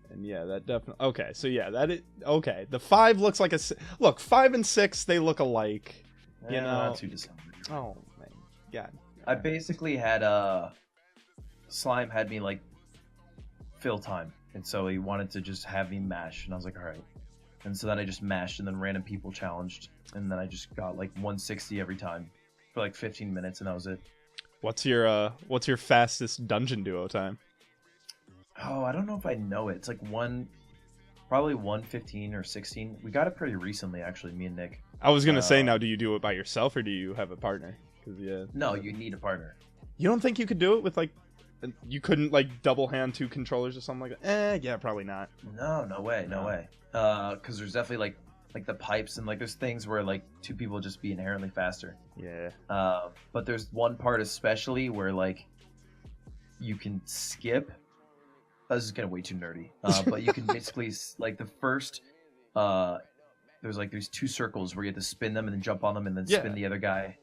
And yeah, that definitely. Okay, so yeah, okay. The 5 looks like look. 5 and 6, they look alike. You know. Not too dissimilar. Oh man, God. I basically had Slime had me like fill time, and so he wanted to just have me mash, and I was like, all right. And so then I just mashed, and then random people challenged, and then I just got like 160 every time for like 15 minutes, and that was it. What's your fastest dungeon duo time? Oh, I don't know if I know it. It's like probably 115 or 16. We got it pretty recently, actually, me and Nick. I was gonna say, now, do you do it by yourself or do you have a partner? 'Cause, yeah. No, you need a partner. You don't think you could do it with like, you couldn't like double hand 2 controllers or something like that? Yeah, probably not. No way. Because there's definitely like the pipes and like there's things where like 2 people just be inherently faster. Yeah. But there's one part especially where like you can skip. This is getting way too nerdy. But you can basically like the first there's 2 circles where you have to spin them and then jump on them and then spin the other guy.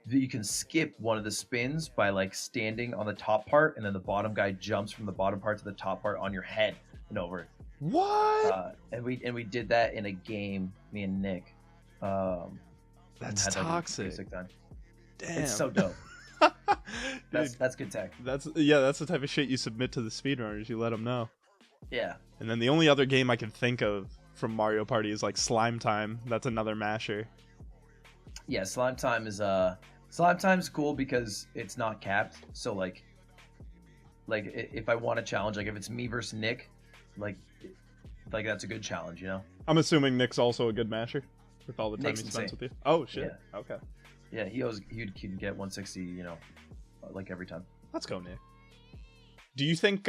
You can skip one of the spins by like standing on the top part, and then the bottom guy jumps from the bottom part to the top part on your head and over. What? And we did that in a game, me and Nick. That's toxic. Damn. It's so dope. That's good tech. That's the type of shit you submit to the speedrunners. You let them know. Yeah. And then the only other game I can think of from Mario Party is like Slime Time. That's another masher. Yeah, Slime Time's cool because it's not capped. So like if I want a challenge, like if it's me versus Nick, like that's a good challenge, you know. I'm assuming Nick's also a good masher with all the time Nick's he spends insane. with you. Oh shit. Yeah. Okay. Yeah, he can get 160, you know, like every time. Let's go, Nick. Do you think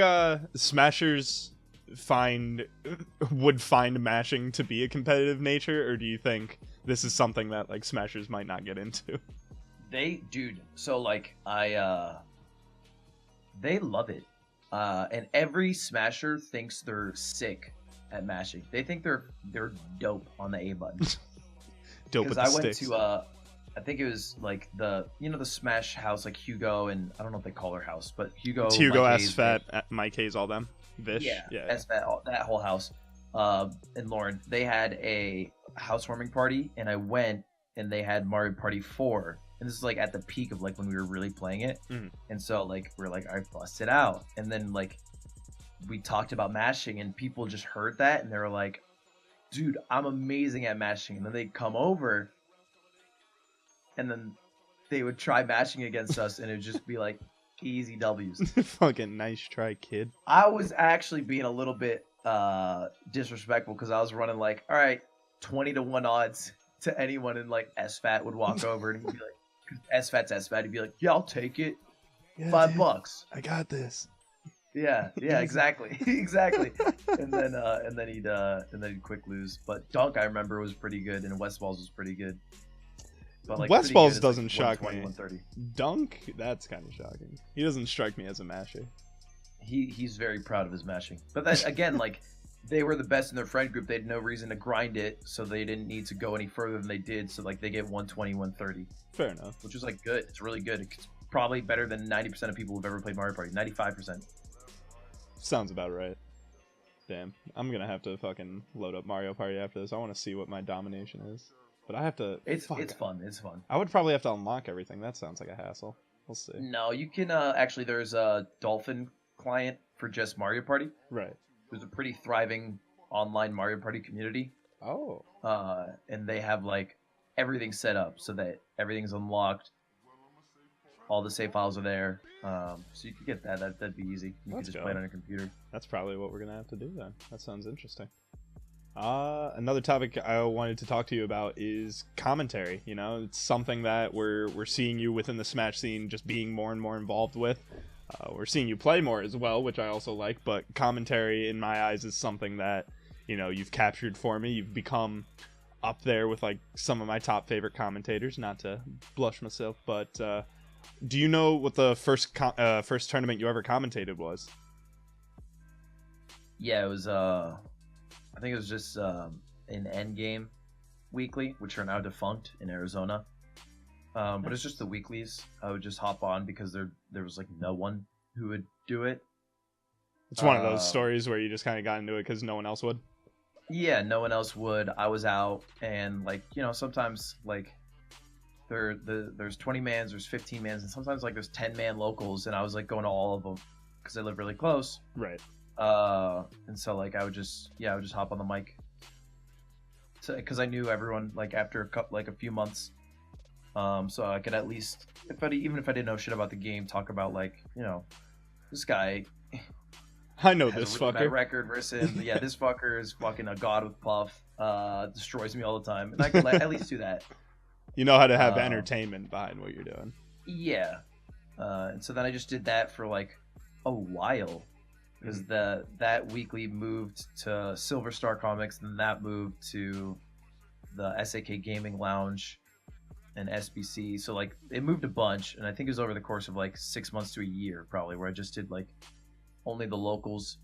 smashers would find mashing to be a competitive nature, or do you think this is something that like smashers might not get into? So like they love it. And every smasher thinks they're sick at mashing. They think they're dope on the A button. Dope with the sticks. Because I went to I think it was like the Smash house, like Hugo, and I don't know if they call her house, but Hugo, SFAT, Mike Hayes, all them, Vish, yeah. SFAT, that whole house, and Lauren, they had a housewarming party, and I went, and they had Mario Party 4, and this is like at the peak of like when we were really playing it, and so like we're like, I bust it out, and then like we talked about mashing, and people just heard that, and they were like, dude, I'm amazing at mashing, and then they'd come over. And then they would try mashing against us, and it would just be like easy W's. Fucking nice try, kid. I was actually being a little bit disrespectful because I was running like, all right, 20-1 odds to anyone, and like SFAT would walk over and he'd be like, SFAT's SFAT. He'd be like, yeah, I'll take it. Yeah, $5. I got this. Yeah, exactly, exactly. And then he'd quick lose. But Dunk, I remember, was pretty good, and Westballs was pretty good. But like Westballs doesn't shock me. 130. Dunk, that's kind of shocking. He doesn't strike me as a masher. He's very proud of his mashing. But that, again, like they were the best in their friend group. They had no reason to grind it, so they didn't need to go any further than they did. So like they get 120, 130. Fair enough. Which is like good. It's really good. It's probably better than 90% of people who've ever played Mario Party. 95%. Sounds about right. Damn, I'm gonna have to fucking load up Mario Party after this. I want to see what my domination is. But I have to. It's fun. It's fun. I would probably have to unlock everything. That sounds like a hassle. We'll see. No, you can actually. There's a Dolphin client for just Mario Party. Right. There's a pretty thriving online Mario Party community. Oh. And they have like everything set up so that everything's unlocked. All the save files are there. So you could get that. That'd be easy. You could just play it on your computer. That's probably what we're gonna have to do then. That sounds interesting. Another topic I wanted to talk to you about is commentary. You know, it's something that we're seeing you within the Smash scene just being more and more involved with. We're seeing you play more as well, which I also like, but commentary in my eyes is something that, you know, you've captured for me. You've become up there with like some of my top favorite commentators. Not to blush myself, but do you know what the first tournament you ever commentated was? Yeah, it was I think it was just an Endgame weekly, which are now defunct in Arizona. But it's just the weeklies. I would just hop on because there was like no one who would do it. It's one of those stories where you just kind of got into it because no one else would. Yeah, no one else would. I was out, and like, you know, sometimes like there's 20 mans, there's 15 mans, and sometimes like there's 10-man locals, and I was like going to all of them because I live really close. Right. And so like I would just hop on the mic because I knew everyone like after a few months. So I could at least, even if I didn't know shit about the game, talk about like, you know, this guy. I know has this a really fucker. bad record versus him. Yeah, this fucker is fucking a god with Puff. Destroys me all the time, and I could at least do that. You know how to have entertainment behind what you're doing. Yeah, and so then I just did that for like a while because that weekly moved to Silver Star Comics, and that moved to the SAK Gaming Lounge and SBC. So like it moved a bunch, and I think it was over the course of like 6 months to a year probably, where I just did like only the locals.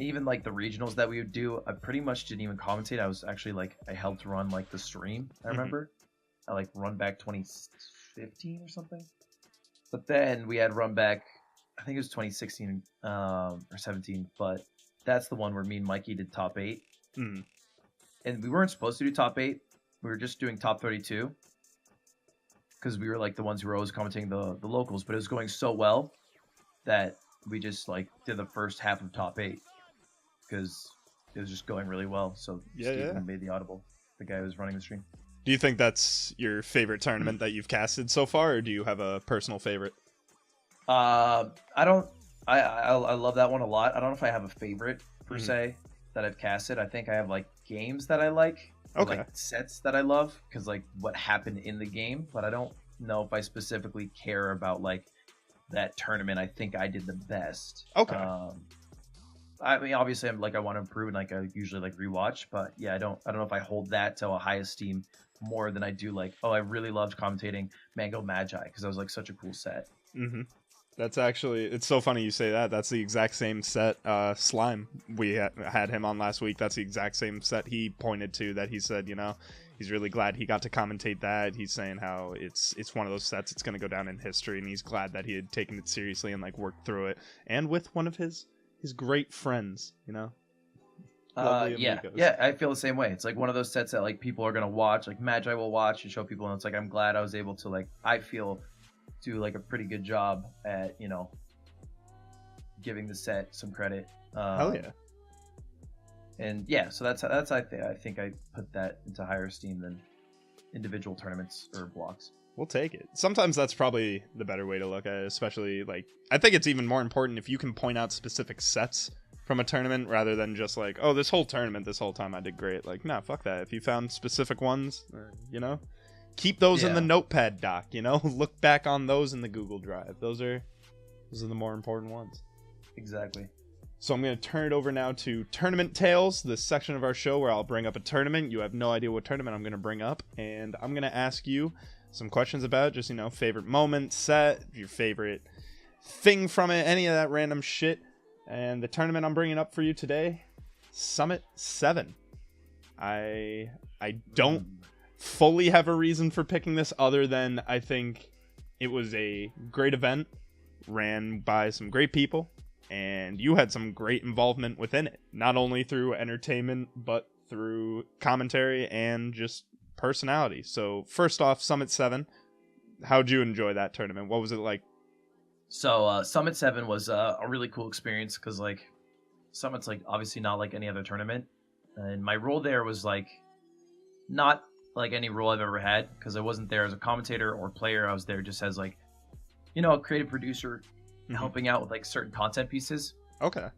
Even like the regionals that we would do, I pretty much didn't even commentate. I was actually like, I helped run like the stream. I remember I like run back 2015 or something, but then we had run back, I think it was 2016 or 17, but that's the one where me and Mikey did top 8. And we weren't supposed to do top 8. We were just doing top 32 because we were like the ones who were always commenting the locals, but it was going so well that we just like did the first half of top 8 because it was just going really well. So Steven made the audible, the guy who was running the stream. Do you think that's your favorite tournament that you've casted so far, or do you have a personal favorite? I love that one a lot. I don't know if I have a favorite per se that I've casted. I think I have like games that I like, like sets that I love because like what happened in the game, but I don't know if I specifically care about like that tournament. I think I did the best. I mean, obviously, I'm like I want to improve, and like I usually like rewatch, but yeah, I don't know if I hold that to a high esteem more than I do like, oh, I really loved commentating Mango Magi because that was like such a cool set. That's actually, it's so funny you say that. That's the exact same set. Slime, we had him on last week. That's the exact same set he pointed to that he said, you know, he's really glad he got to commentate that. He's saying how it's one of those sets it's going to go down in history, and he's glad that he had taken it seriously and like worked through it, and with one of his great friends, you know. Yeah, I feel the same way. It's like one of those sets that like people are gonna watch, like Magi will watch and show people, and it's like I'm glad I was able to like, I feel, do like a pretty good job at, you know, giving the set some credit. Hell yeah. And yeah, so that's I think I put that into higher esteem than individual tournaments or blocks. We'll take it. Sometimes that's probably the better way to look at it, especially like, I think it's even more important if you can point out specific sets from a tournament rather than just like, oh, this whole tournament, this whole time I did great. Like, nah, fuck that. If you found specific ones, you know, keep those in the notepad doc, you know, look back on those in the Google Drive. Those are the more important ones. Exactly. So I'm going to turn it over now to Tournament Tales, this section of our show where I'll bring up a tournament. You have no idea what tournament I'm going to bring up, and I'm going to ask you some questions about just, you know, favorite moment, set, your favorite thing from it, any of that random shit. And the tournament I'm bringing up for you today, Summit 7. I don't fully have a reason for picking this other than I think it was a great event, ran by some great people, and you had some great involvement within it, not only through entertainment, but through commentary and just personality. So first off, Summit 7, how'd you enjoy that tournament? What was it like? So Summit 7 was a really cool experience because like Summit's like obviously not like any other tournament, and my role there was like not like any role I've ever had because I wasn't there as a commentator or player. I was there just as like, you know, a creative producer helping out with like certain content pieces. Okay.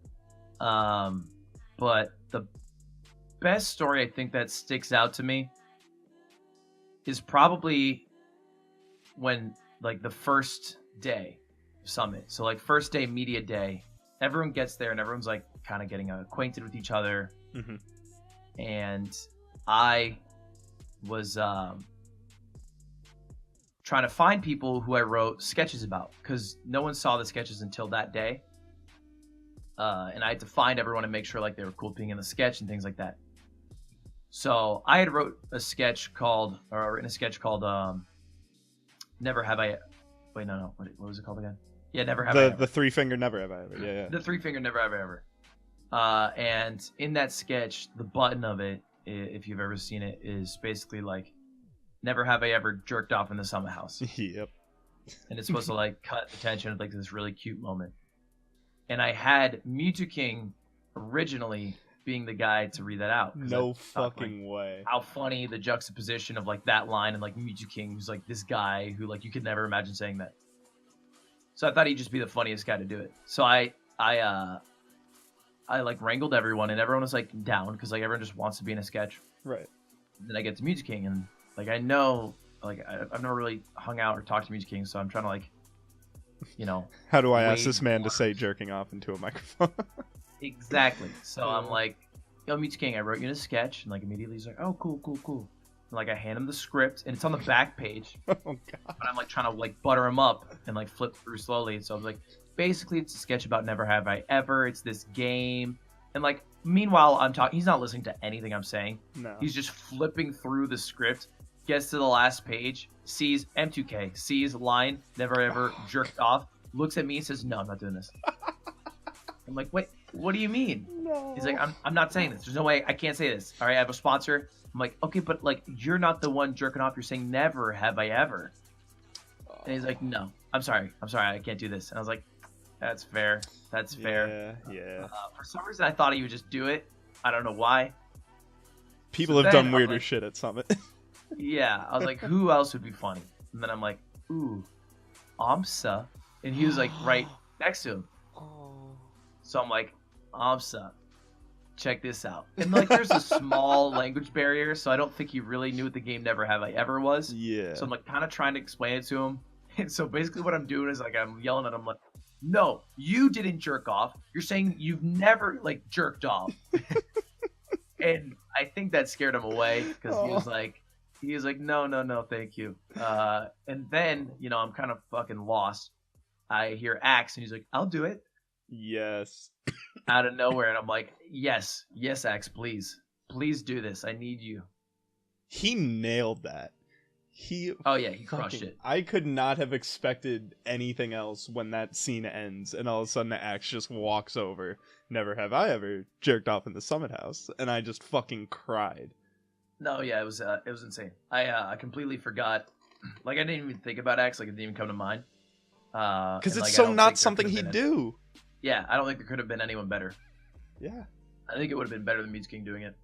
But the best story I think that sticks out to me is probably when like the first day Summit. So like first day media day, everyone gets there and everyone's like kind of getting acquainted with each other. and I was trying to find people who I wrote sketches about, because no one saw the sketches until that day. And I had to find everyone and make sure like they were cool being in the sketch and things like that. So I had written a sketch called Never Have I... Wait, no. What was it called again? Yeah, Never Have I Ever. The three finger Never Have I Ever. Yeah. The three finger Never Have I Ever. And in that sketch, the button of it, if you've ever seen it, is basically like, never have I ever jerked off in the summer house. Yep. And it's supposed to like cut the tension of like this really cute moment. And I had Mewtwo originally being the guy to read that out. No fucking way. How funny the juxtaposition of like that line and like Mewtwo, who's like this guy who like you could never imagine saying that. So I thought he'd just be the funniest guy to do it. So I like wrangled everyone, and everyone was like down because like everyone just wants to be in a sketch. Right. Then I get to Mewtwo, and like I know, like I've never really hung out or talked to Mewtwo, so I'm trying to like, you know. How do I ask this man to say jerking off into a microphone? Exactly. So I'm like, yo, Mewtwo, I wrote you in a sketch, and like immediately he's like, oh, cool. And, like I hand him the script, and it's on the back page. Oh god. But I'm like trying to like butter him up and like flip through slowly. So I'm like, basically it's a sketch about Never Have I Ever. It's this game, and like meanwhile I'm talking. He's not listening to anything I'm saying. No. He's just flipping through the script. Gets to the last page, sees M2K, sees line Never Ever jerked off, looks at me and says, "No, I'm not doing this." I'm like, "Wait, what do you mean?" No. He's like, I'm not saying this. There's no way I can't say this. All right, I have a sponsor. I'm like, okay, but like you're not the one jerking off. You're saying Never Have I Ever. And he's like, no, I'm sorry, I can't do this. And I was like, that's fair. Yeah. For some reason, I thought he would just do it. I don't know why. People have done weirder shit at Summit. Yeah, I was like, who else would be funny? And then I'm like, ooh, Amsa. And he was like right next to him. So I'm like, Amsa, check this out. And like there's a small language barrier, so I don't think he really knew what the game Never Have I Ever was. Yeah. So I'm like kind of trying to explain it to him. And so basically what I'm doing is like I'm yelling at him like, no, you didn't jerk off. You're saying you've never like jerked off. And I think that scared him away because he was like, no, thank you. And then, you know, I'm kind of fucking lost. I hear Axe, and he's like, I'll do it. Yes. Out of nowhere, and I'm like, yes, Axe, please do this. I need you. He nailed that. He crushed it. I could not have expected anything else when that scene ends, and all of a sudden the Axe just walks over. Never have I ever jerked off in the Summit House, and I just fucking cried. No, yeah, it was insane. I completely forgot. Like I didn't even think about Axe. Like it didn't even come to mind. Because it's so not something he'd do. Yeah, I don't think there could have been anyone better. Yeah. I think it would have been better than Mewtwo doing it.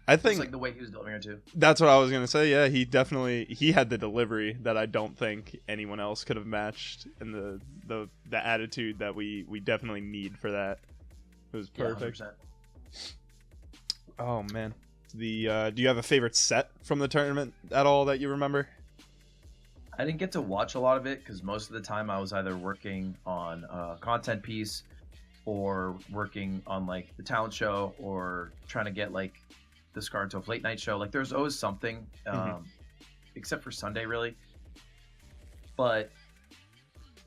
I think it's like the way he was delivering it too. That's what I was gonna say. Yeah, he had the delivery that I don't think anyone else could have matched, and the attitude that we definitely need for that. It was perfect. Yeah, 100%. Oh man, do you have a favorite set from the tournament at all that you remember? I didn't get to watch a lot of it because most of the time I was either working on a content piece or working on like the talent show or trying to get like this card to a late night show. Like there's always something, except for Sunday really. But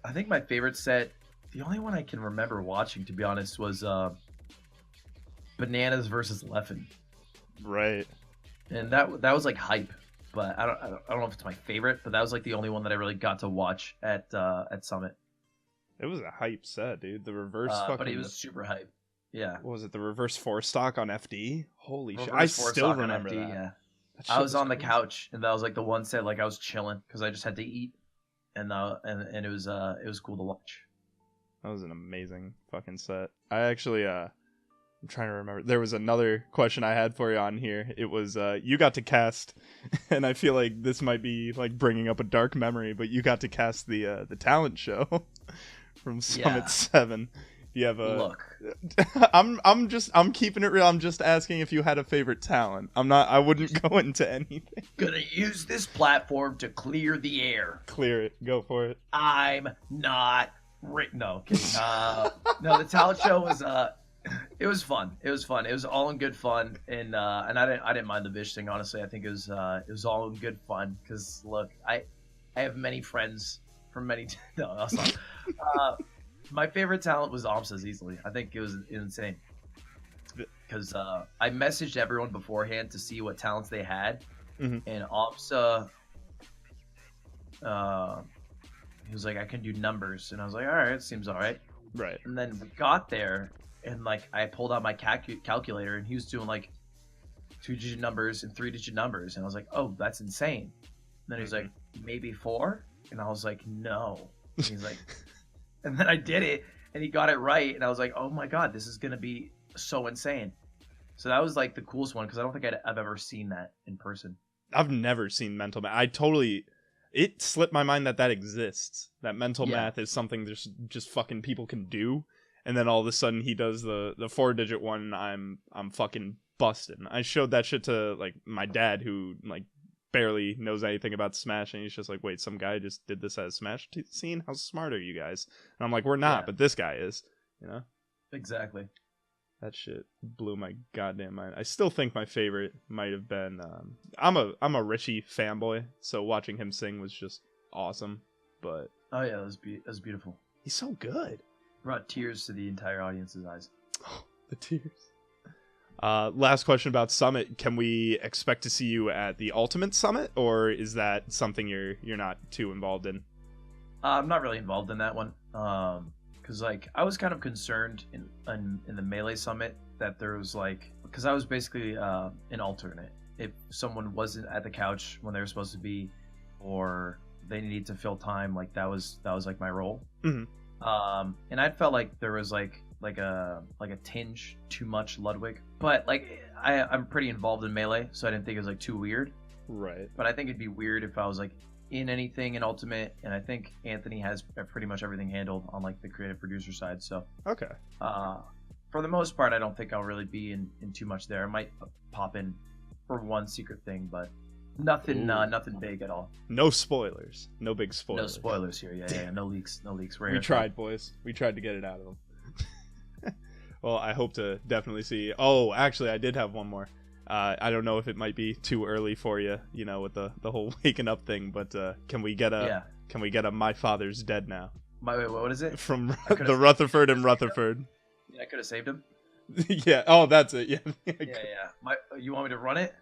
I think my favorite set, the only one I can remember watching to be honest, was Bananas versus Leffen. Right. And that was like hype. But I don't know if it's my favorite, but that was like the only one that I really got to watch at Summit. It was a hype set, dude. The reverse fucking... But it was super hype. Yeah. What was it? The reverse 4-stock on FD? Holy shit. I still remember FD, that. Yeah. I was on the couch, and that was like the one set like I was chilling because I just had to eat, and it was cool to watch. That was an amazing fucking set. I actually I'm trying to remember. There was another question I had for you on here. It was you got to cast, and I feel like this might be like bringing up a dark memory, but you got to cast the talent show from Summit 7. You have a look. I'm keeping it real. I'm just asking if you had a favorite talent. I wouldn't go into anything. Gonna use this platform to clear the air. Clear it. Go for it. I'm not no kidding. No, the talent show was It was fun. It was fun. It was all in good fun, and I didn't mind the bitch thing. Honestly, I think it was all in good fun. Cause look, I have many friends from many. No, that's not. My favorite talent was Amsa's easily. I think it was insane. Because I messaged everyone beforehand to see what talents they had, and Amsa, he was like, I can do numbers, and I was like, all right, seems all right. Right. And then we got there, and like I pulled out my calculator, and he was doing like 2-digit numbers and 3-digit numbers, and I was like, oh, that's insane. And then he was like, maybe 4, and I was like, no. And he's like, and then I did it, and he got it right, and I was like, oh my god, this is gonna be so insane. So that was like the coolest one because I don't think I've ever seen that in person. I've never seen mental math. It slipped my mind that exists. That mental math is something just fucking people can do. And then all of a sudden he does the 4-digit one. I'm fucking busting. I showed that shit to like my dad who like barely knows anything about Smash, and he's just like, wait, some guy just did this as Smash scene? How smart are you guys? And I'm like, we're not, but this guy is, you know? Exactly. That shit blew my goddamn mind. I still think my favorite might have been I'm a Richie fanboy, so watching him sing was just awesome. But oh yeah, that was beautiful. He's so good. Brought tears to the entire audience's eyes. The tears. Last question about Summit. Can we expect to see you at the Ultimate Summit, or is that something you're not too involved in? I'm not really involved in that one. Because like I was kind of concerned in the Melee Summit that there was like, because I was basically an alternate. If someone wasn't at the couch when they were supposed to be, or they needed to fill time, like that was like my role. And I felt like there was like a tinge too much Ludwig, but like I'm pretty involved in Melee, so I didn't think it was like too weird. Right. But I think it'd be weird if I was like in anything in Ultimate, and I think Anthony has pretty much everything handled on like the creative producer side. So okay. For the most part, I don't think I'll really be in too much there. I might pop in for one secret thing, but nothing big at all. No spoilers. No big spoilers. No spoilers here. Yeah. No leaks. We tried, boys. We tried to get it out of them. Well, I hope to definitely see. Oh, actually, I did have one more. I don't know if it might be too early for you, you know, with the whole waking up thing, but can we get a My Father's Dead Now? Wait, what is it? From the Rutherford and Rutherford. Yeah, I could have saved him. Yeah. Oh, that's it. Yeah. You want me to run it?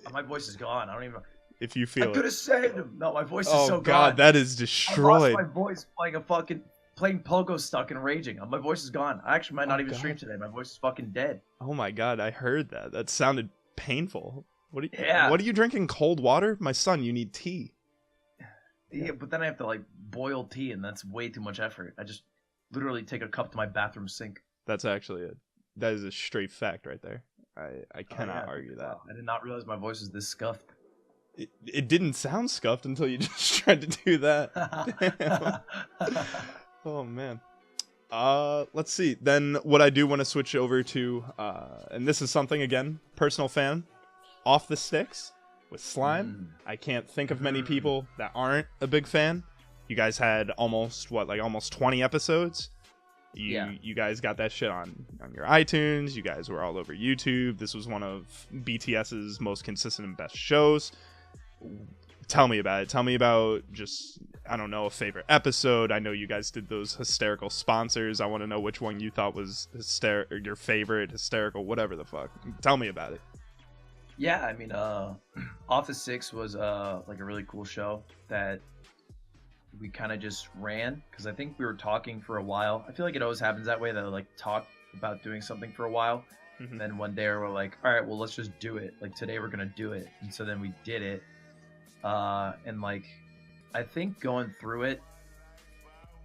Oh, my voice is gone. I don't even know. If you feel I could have saved him. No, my voice is so gone. Oh god, that is destroyed. I lost my voice playing Pogo Stuck and raging. My voice is gone. I actually might not even stream today. My voice is fucking dead. Oh my god, I heard that. That sounded painful. What are you drinking? Cold water? My son, you need tea. Yeah, but then I have to like boil tea, and that's way too much effort. I just literally take a cup to my bathroom sink. That's actually that is a straight fact right there. I cannot argue that. I did not realize my voice was this scuffed. It didn't sound scuffed until you just tried to do that. Oh man. Let's see. Then what I do want to switch over to, and this is something again, personal fan, Off the Sticks with Slime. I can't think of many people that aren't a big fan. You guys had almost 20 episodes. You guys got that shit on your iTunes. You guys were all over YouTube. This was one of BTS's most consistent and best shows. Tell me about it. Tell me about just, I don't know, a favorite episode. I know you guys did those hysterical sponsors. I want to know which one you thought was your favorite, hysterical, whatever the fuck. Tell me about it. Yeah, I mean, Off the Six was like a really cool show that we kind of just ran because I think we were talking for a while. I feel like it always happens that way, that I like talk about doing something for a while. And then one day we're like, all right, well, let's just do it. Like today we're going to do it. And so then we did it. And like, I think going through it,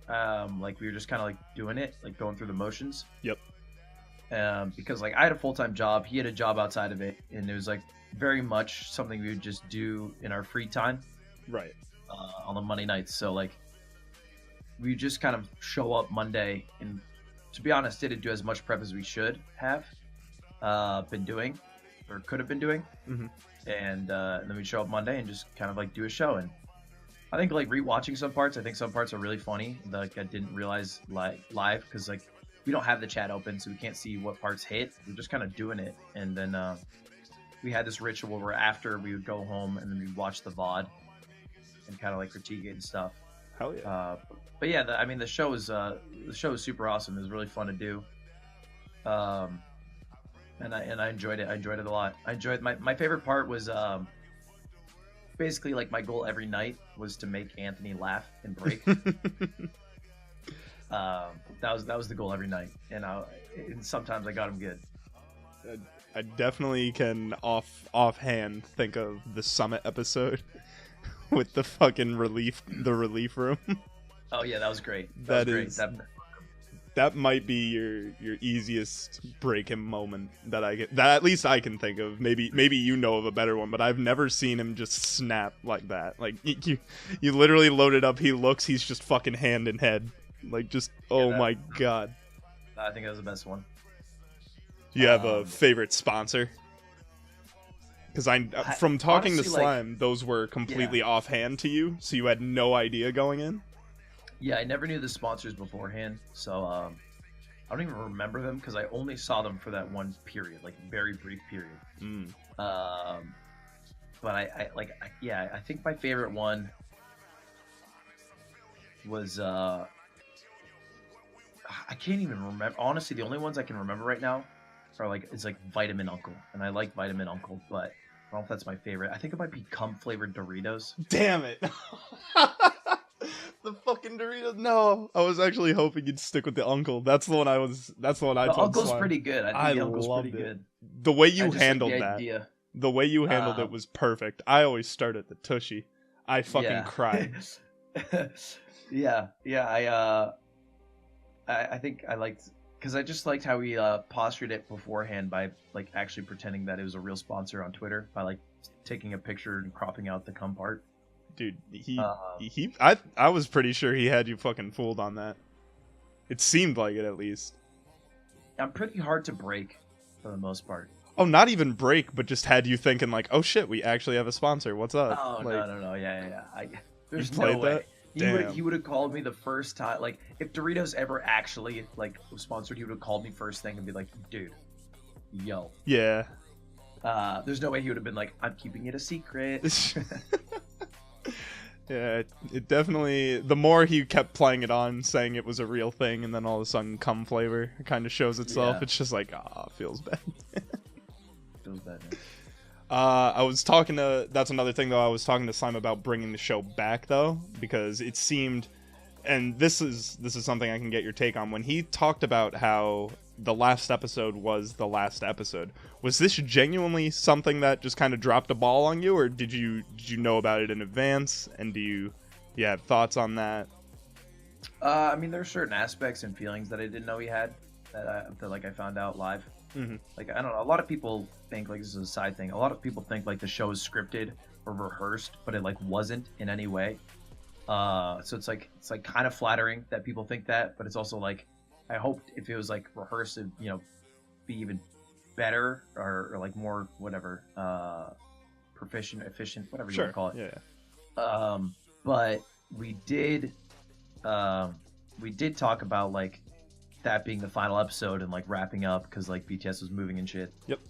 like we were just kind of like doing it, like going through the motions. Yep. Because like I had a full-time job, he had a job outside of it, and it was like very much something we would just do in our free time. Right. On the Monday nights. So like, we just kind of show up Monday, and to be honest, didn't do as much prep as we should have been doing, or could have been doing. And then we show up Monday and just kind of like do a show. And I think like rewatching some parts, I think some parts are really funny. Like I didn't realize live because like we don't have the chat open, so we can't see what parts hit. We're just kind of doing it, and then we had this ritual where after we would go home and then we'd watch the VOD and kind of like critique it and stuff. Hell yeah. But yeah, I mean, the show is super awesome. It was really fun to do. And I enjoyed it. I enjoyed it a lot. I enjoyed my favorite part was basically like my goal every night was to make Anthony laugh and break. That was the goal every night, and sometimes I got him good. I definitely can offhand think of the Summit episode with the fucking relief room. Oh yeah, that was great. That was great. That might be your easiest break him moment that at least I can think of. Maybe you know of a better one, but I've never seen him just snap like that. Like you literally load it up, he looks, he's just fucking hand in head. Like just my god. I think that was the best one. Do you have a favorite sponsor? Because from talking honestly, to Slime, those were completely offhand to you, so you had no idea going in. Yeah, I never knew the sponsors beforehand, so I don't even remember them because I only saw them for that one period, like very brief period. But I think my favorite one was I can't even remember. Honestly, the only ones I can remember right now are like Vitamin Uncle, and I like Vitamin Uncle, but I don't know if that's my favorite. I think it might be cum flavored Doritos. Damn it. The fucking Doritos. No, I was actually hoping you'd stick with the Uncle. That's the one I told Uncle's Slime. Pretty good. I think the Uncle's pretty it. good. The way you handled the way you handled it was perfect. I always start at the Tushy. I fucking cried. Yeah. I think I liked, because I just liked how he postured it beforehand by like actually pretending that it was a real sponsor on Twitter by like taking a picture and cropping out the cum part. Dude, I was pretty sure he had you fucking fooled on that. It seemed like it, at least. I'm pretty hard to break for the most part. Oh, not even break, but just had you thinking like, oh shit, we actually have a sponsor. What's up? Oh, like, no. Yeah. There's no way. That? He would have called me the first time. Like, if Doritos ever actually like was sponsored, he would have called me first thing and be like, dude, yo. Yeah. There's no way he would have been like, I'm keeping it a secret. Yeah, it definitely, the more he kept playing it on, saying it was a real thing, and then all of a sudden cum flavor kind of shows itself. It's just like, feels bad. Feels bad, man. That's another thing though, I was talking to Slime about bringing the show back though, because it seemed, and this is something I can get your take on, when he talked about how the last episode was the last episode, was this genuinely something that just kind of dropped a ball on you, or did you know about it in advance, and do you have thoughts on that? I mean, there are certain aspects and feelings that I didn't know he had that I found out live. Mm-hmm. Like, I don't know, a lot of people think, like, this is a side thing, a lot of people think like the show is scripted or rehearsed, but it like wasn't in any way. So it's like kind of flattering that people think that, but it's also like, I hoped if it was like rehearsed, it'd, be even better or like more whatever, proficient, efficient, whatever you want to call it. Yeah. But we did talk about like that being the final episode and like wrapping up because like BTS was moving and shit. Yep.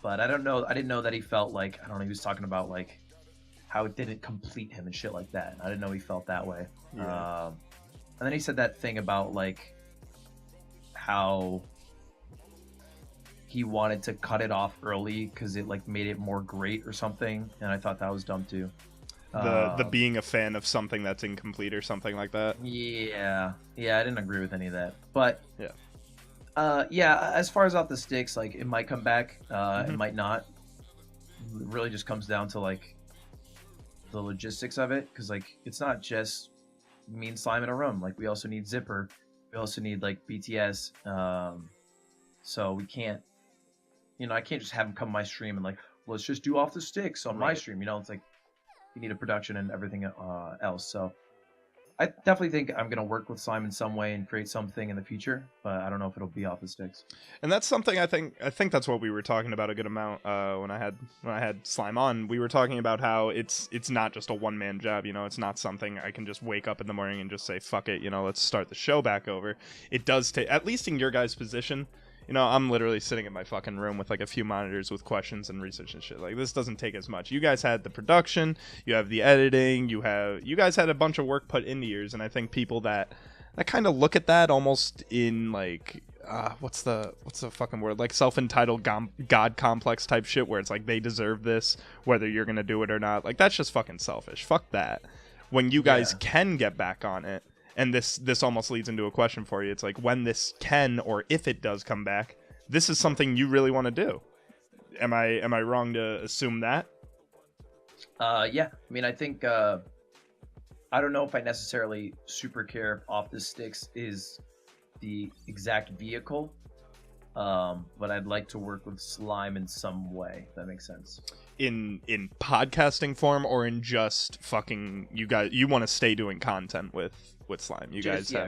But I didn't know that he felt like, I don't know, he was talking about like how it didn't complete him and shit like that. I didn't know he felt that way. Yeah. And then he said that thing about like how he wanted to cut it off early because it like made it more great or something, and I thought that was dumb too. The being a fan of something that's incomplete or something like that. Yeah, I didn't agree with any of that, but yeah. As far as Off the Sticks, like it might come back, it might not. It really just comes down to like the logistics of it, because like it's not just me and Slime in a room. Like we also need Zipper, we also need like BTS. So we can't, I can't just have him come my stream and like, let's just do Off the Sticks on my stream. It's like you need a production and everything else. So I definitely think I'm gonna work with Slime in some way and create something in the future, but I don't know if it'll be off the sticks. And that's something I think that's what we were talking about a good amount when I had Slime on. We were talking about how it's not just a one-man job, you know, it's not something I can just wake up in the morning and just say fuck it, you know, let's start the show back over. It does take, at least in your guys' position, you know, I'm literally sitting in my fucking room with like a few monitors with questions and research and shit. Like, this doesn't take as much. You guys had the production, you have the editing, you guys had a bunch of work put into yours, and I think people that kind of look at that almost in like what's the fucking word, like self-entitled god complex type shit, where it's like they deserve this whether you're gonna do it or not. Like, that's just fucking selfish. Fuck that. When you guys can get back on it, and this almost leads into a question for you. It's like, when this can, or if it does come back, this is something you really want to do. Am I wrong to assume that? Yeah. I mean, I think I don't know if I necessarily super care if Off the Sticks is the exact vehicle, but I'd like to work with Slime in some way. If that makes sense. In podcasting form, or in just fucking you want to stay doing content with Slime?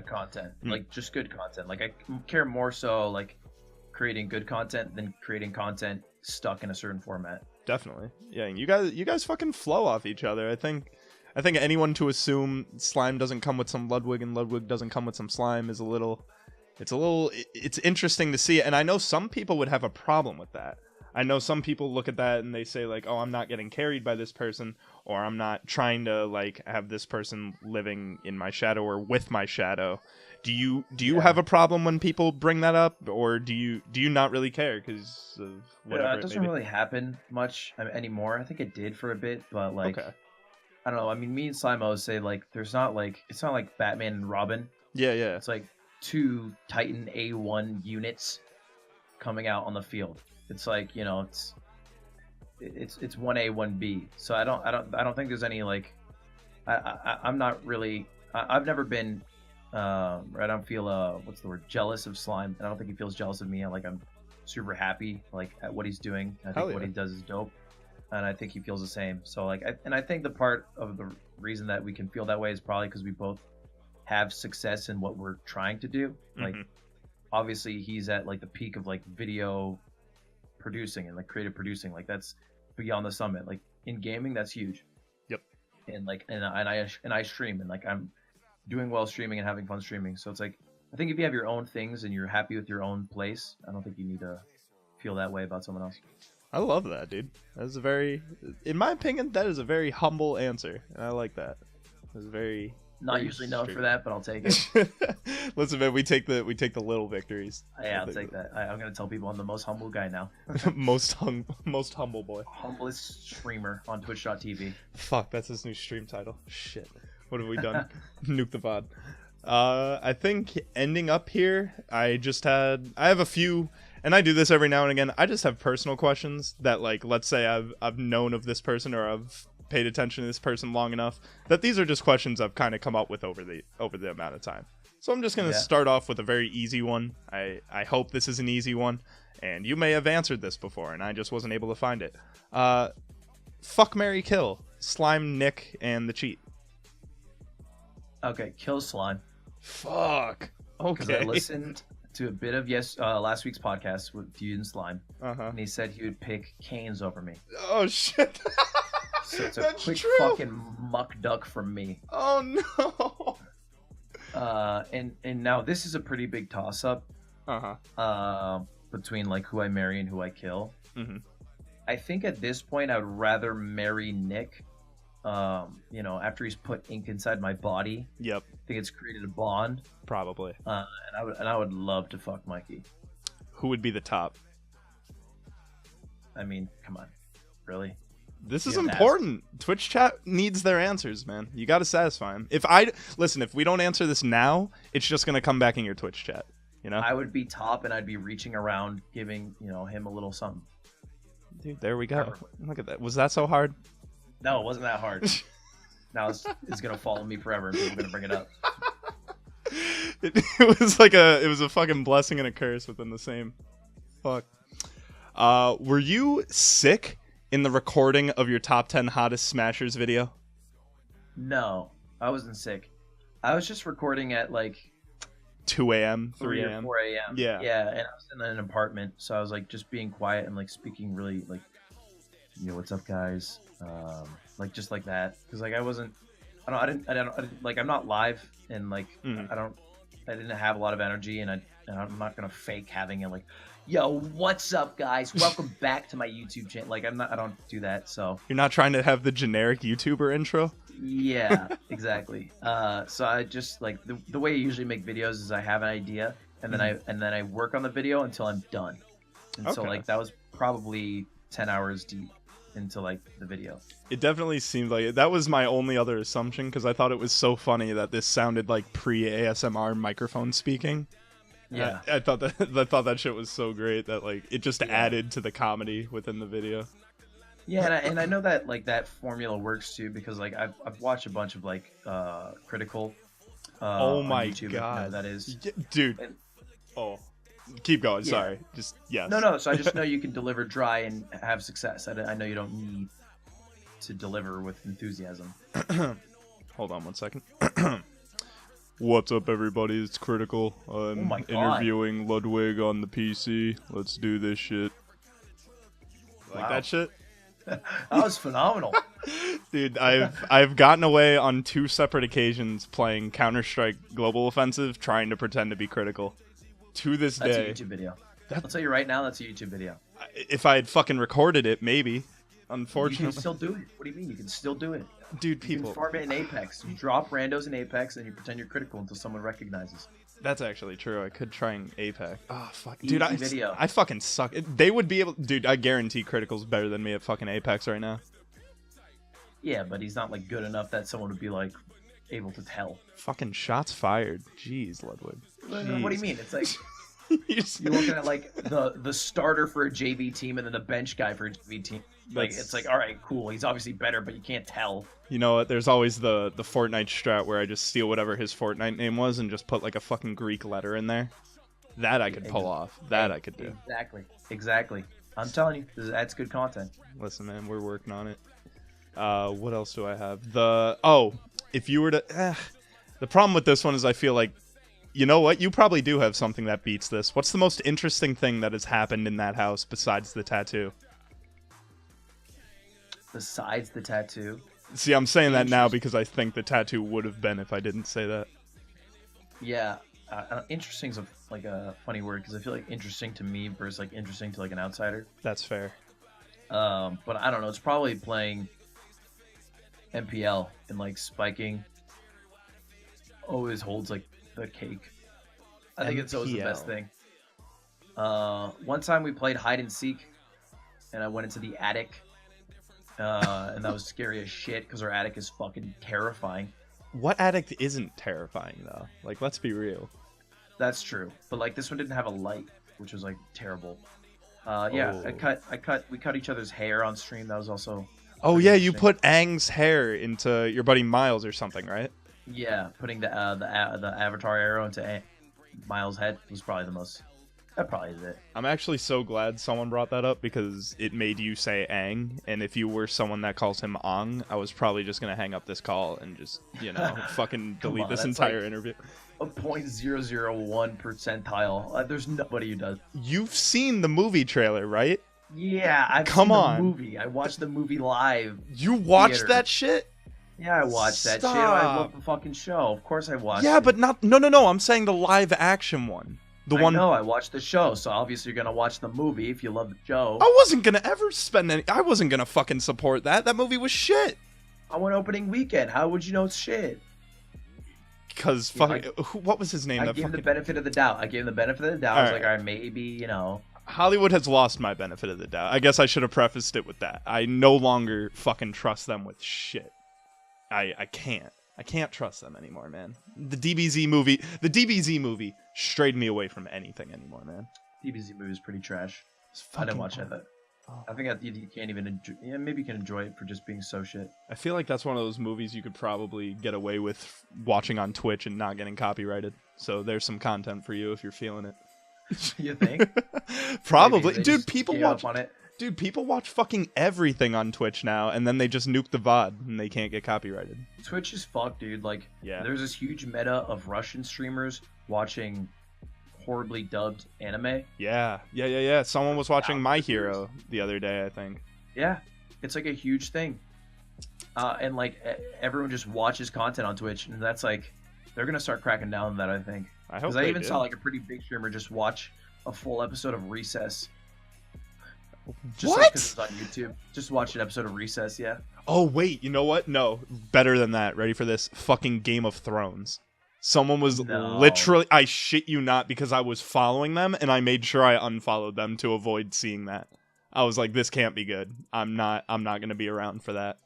Content. Like, just good content. Like, I care more so like creating good content than creating content stuck in a certain format. Definitely. Yeah, you guys fucking flow off each other. I think anyone to assume Slime doesn't come with some Ludwig and Ludwig doesn't come with some Slime is it's interesting to see. And I know some people would have a problem with that. I know some people look at that and they say like, oh, I'm not getting carried by this person, or I'm not trying to like have this person living in my shadow or with my shadow. Do you have a problem when people bring that up, or do you not really care because of whatever? It doesn't really happen much anymore. I think it did for a bit, but like, okay. I don't know. I mean, me and Slime always say like, it's not like Batman and Robin. Yeah. It's like two Titan A1 units coming out on the field. It's like, you know, it's 1A 1B. So I don't think there's any like, I'm not really, I've never been I don't feel what's the word, jealous of Slime. I don't think he feels jealous of me. I'm super happy like at what he's doing. I think what he does is dope, and I think he feels the same. So like, I think the part of the reason that we can feel that way is probably because we both have success in what we're trying to do. Like, obviously he's at like the peak of like video producing and like creative producing. Like, that's beyond the summit. Like, in gaming, that's huge. Yep. And like, and I stream, and like, I'm doing well streaming and having fun streaming. So it's like, I think if you have your own things and you're happy with your own place, I don't think you need to feel that way about someone else. I love that, dude. That's in my opinion, that is a very humble answer, and I like that. It's very not usually known for that, but I'll take it. Listen, man, we take the little victories. Yeah, I'll take that. I'm gonna tell people I'm the most humble guy now. most humble boy. Humblest streamer on Twitch.tv. Fuck, that's his new stream title. Shit. What have we done? Nuke the pod. I think ending up here, I have a few, and I do this every now and again. I just have personal questions that, like, let's say I've known of this person, or I've paid attention to this person long enough that these are just questions I've kind of come up with over the amount of time. So I'm just gonna start off with a very easy one. I hope this is an easy one, and you may have answered this before, and I just wasn't able to find it. Fuck, marry, kill Slime, Nick, and the cheat. Okay, kill Slime. Fuck. Okay. I listened to a bit of last week's podcast with you and Slime, and he said he would pick Canes over me. Oh shit. So it's a quick fucking muck duck from me. Oh no. And now this is a pretty big toss up. Between like who I marry and who I kill. I think at this point I would rather marry Nick. You know, after he's put ink inside my body. Yep. I think it's created a bond. Probably. And I would love to fuck Mikey. Who would be the top? I mean, come on. Really? This is important. Twitch chat needs their answers, man. You got to satisfy them. If we don't answer this now, it's just going to come back in your Twitch chat, you know? I would be top, and I'd be reaching around giving, you know, him a little something. Dude, there we go. Look at that. Was that so hard? No, it wasn't that hard. Now it's gonna follow me forever, and people are gonna bring it up. It was like it was a fucking blessing and a curse within the same. Fuck. Were you sick in the recording of your top 10 hottest smashers video? No, I wasn't sick. I was just recording at like 2 a.m., 3 3 or a.m. 4 a.m. Yeah. Yeah, and I was in an apartment, so I was like just being quiet and like speaking really like, what's up, guys? Like just like that, because like I didn't like I'm not live and like I didn't have a lot of energy, and I'm not gonna fake having it like, yo, what's up, guys? Welcome back to my YouTube channel. Like I don't do that, so. You're not trying to have the generic YouTuber intro? Yeah, exactly. So I just like the way I usually make videos is I have an idea and then I work on the video until I'm done. And so like that was probably 10 hours deep into like the video. It definitely seemed like it. That was my only other assumption, because I thought it was so funny that this sounded like pre-ASMR microphone speaking. Yeah. I thought that shit was so great that like it just added to the comedy within the video. Yeah, and I know that like that formula works too, because like I've watched a bunch of like critical oh my YouTube, god, that is, dude. And, keep going. Sorry, just yes. No. So I just know you can deliver dry and have success. I know you don't need to deliver with enthusiasm. Hold on one second. What's up, everybody? It's Critical. I'm interviewing Ludwig on the PC. Let's do this shit. Like that shit? That was phenomenal. Dude, I've gotten away on 2 separate occasions playing Counter-Strike Global Offensive trying to pretend to be Critical. To this day. That's a YouTube video. I'll tell you right now, that's a YouTube video. If I had fucking recorded it, maybe. Unfortunately. You can still do it. What do you mean? You can still do it. Dude, people. You can farm it in Apex. You drop randos in Apex and you pretend you're Critical until someone recognizes. That's actually true. I could try and Apex. Oh, fuck. Easy Dude, I fucking suck. They would be able... Dude, I guarantee Critical's better than me at fucking Apex right now. Yeah, but he's not, like, good enough that someone would be, like, able to tell. Fucking shots fired. Jeez, Ludwig. Jeez. What do you mean? It's like... You're looking at, like, the starter for a JV team and then the bench guy for a JV team. Like, it's like, all right, cool. He's obviously better, but you can't tell. You know what? There's always the Fortnite strat where I just steal whatever his Fortnite name was and just put, like, a fucking Greek letter in there. That I could pull off. That I could do. Exactly. I'm telling you, that's good content. Listen, man, we're working on it. What else do I have? If you were to... the problem with this one is I feel like, you know what? You probably do have something that beats this. What's the most interesting thing that has happened in that house besides the tattoo? Besides the tattoo? See, I'm saying that now because I think the tattoo would have been if I didn't say that. Yeah. Interesting is like a funny word, because I feel like interesting to me versus like interesting to like an outsider. That's fair. But I don't know. It's probably playing MPL and like spiking always holds like the cake. I think it's always the best thing. One time we played hide and seek, and I went into the attic, and that was scary as shit because our attic is fucking terrifying. What attic isn't terrifying though? Like, let's be real. That's true, but like this one didn't have a light, which was like terrible. Yeah, we cut each other's hair on stream. That was also. Oh yeah, you put Aang's hair into your buddy Miles or something, right? Yeah, putting the avatar arrow into Miles' head was probably the most. That probably is it. I'm actually so glad someone brought that up because it made you say Aang, and if you were someone that calls him Ang, I was probably just gonna hang up this call and just, you know, fucking delete this entire interview. A 0.001 percentile. There's nobody who does. You've seen the movie trailer, right? Yeah, I've seen the movie. I watched the movie live. You watched that shit? Yeah, I watched that shit. I love the fucking show. Of course I watched it. Yeah, but not... No. I'm saying the live action one. I know, I watched the show, so obviously you're gonna watch the movie if you love the show. I wasn't gonna ever spend any... I wasn't gonna fucking support that. That movie was shit. I went opening weekend. How would you know it's shit? Because what was his name? I gave him the benefit of the doubt. I was like, all right, maybe, you know... Hollywood has lost my benefit of the doubt. I guess I should have prefaced it with that. I no longer fucking trust them with shit. I can't. I can't trust them anymore, man. The DBZ movie strayed me away from anything anymore, man. DBZ movie is pretty trash. I didn't watch it. I think you can't even enjoy. Yeah, maybe you can enjoy it for just being so shit. I feel like that's one of those movies you could probably get away with watching on Twitch and not getting copyrighted. So there's some content for you if you're feeling it. You think? Probably, dude. People watch on it. Dude, people watch fucking everything on Twitch now, and then they just nuke the VOD, and they can't get copyrighted. Twitch is fucked, dude. Like, Yeah. there's this huge meta of Russian streamers watching horribly dubbed anime. Yeah. Someone was watching My Hero the other day, I think. Yeah, it's like a huge thing. And like everyone just watches content on Twitch, and that's like they're gonna start cracking down on that, I think. I hope. Because I even saw like a pretty big streamer just watch a full episode of Recess. Just What? Because it's on YouTube. Just watch an episode of Recess, yeah. Oh wait, you know what? No, better than that. Ready for this? Fucking Game of Thrones. Someone was literally, I shit you not, because I was following them and I made sure I unfollowed them to avoid seeing that. I was like, this can't be good. I'm not going to be around for that.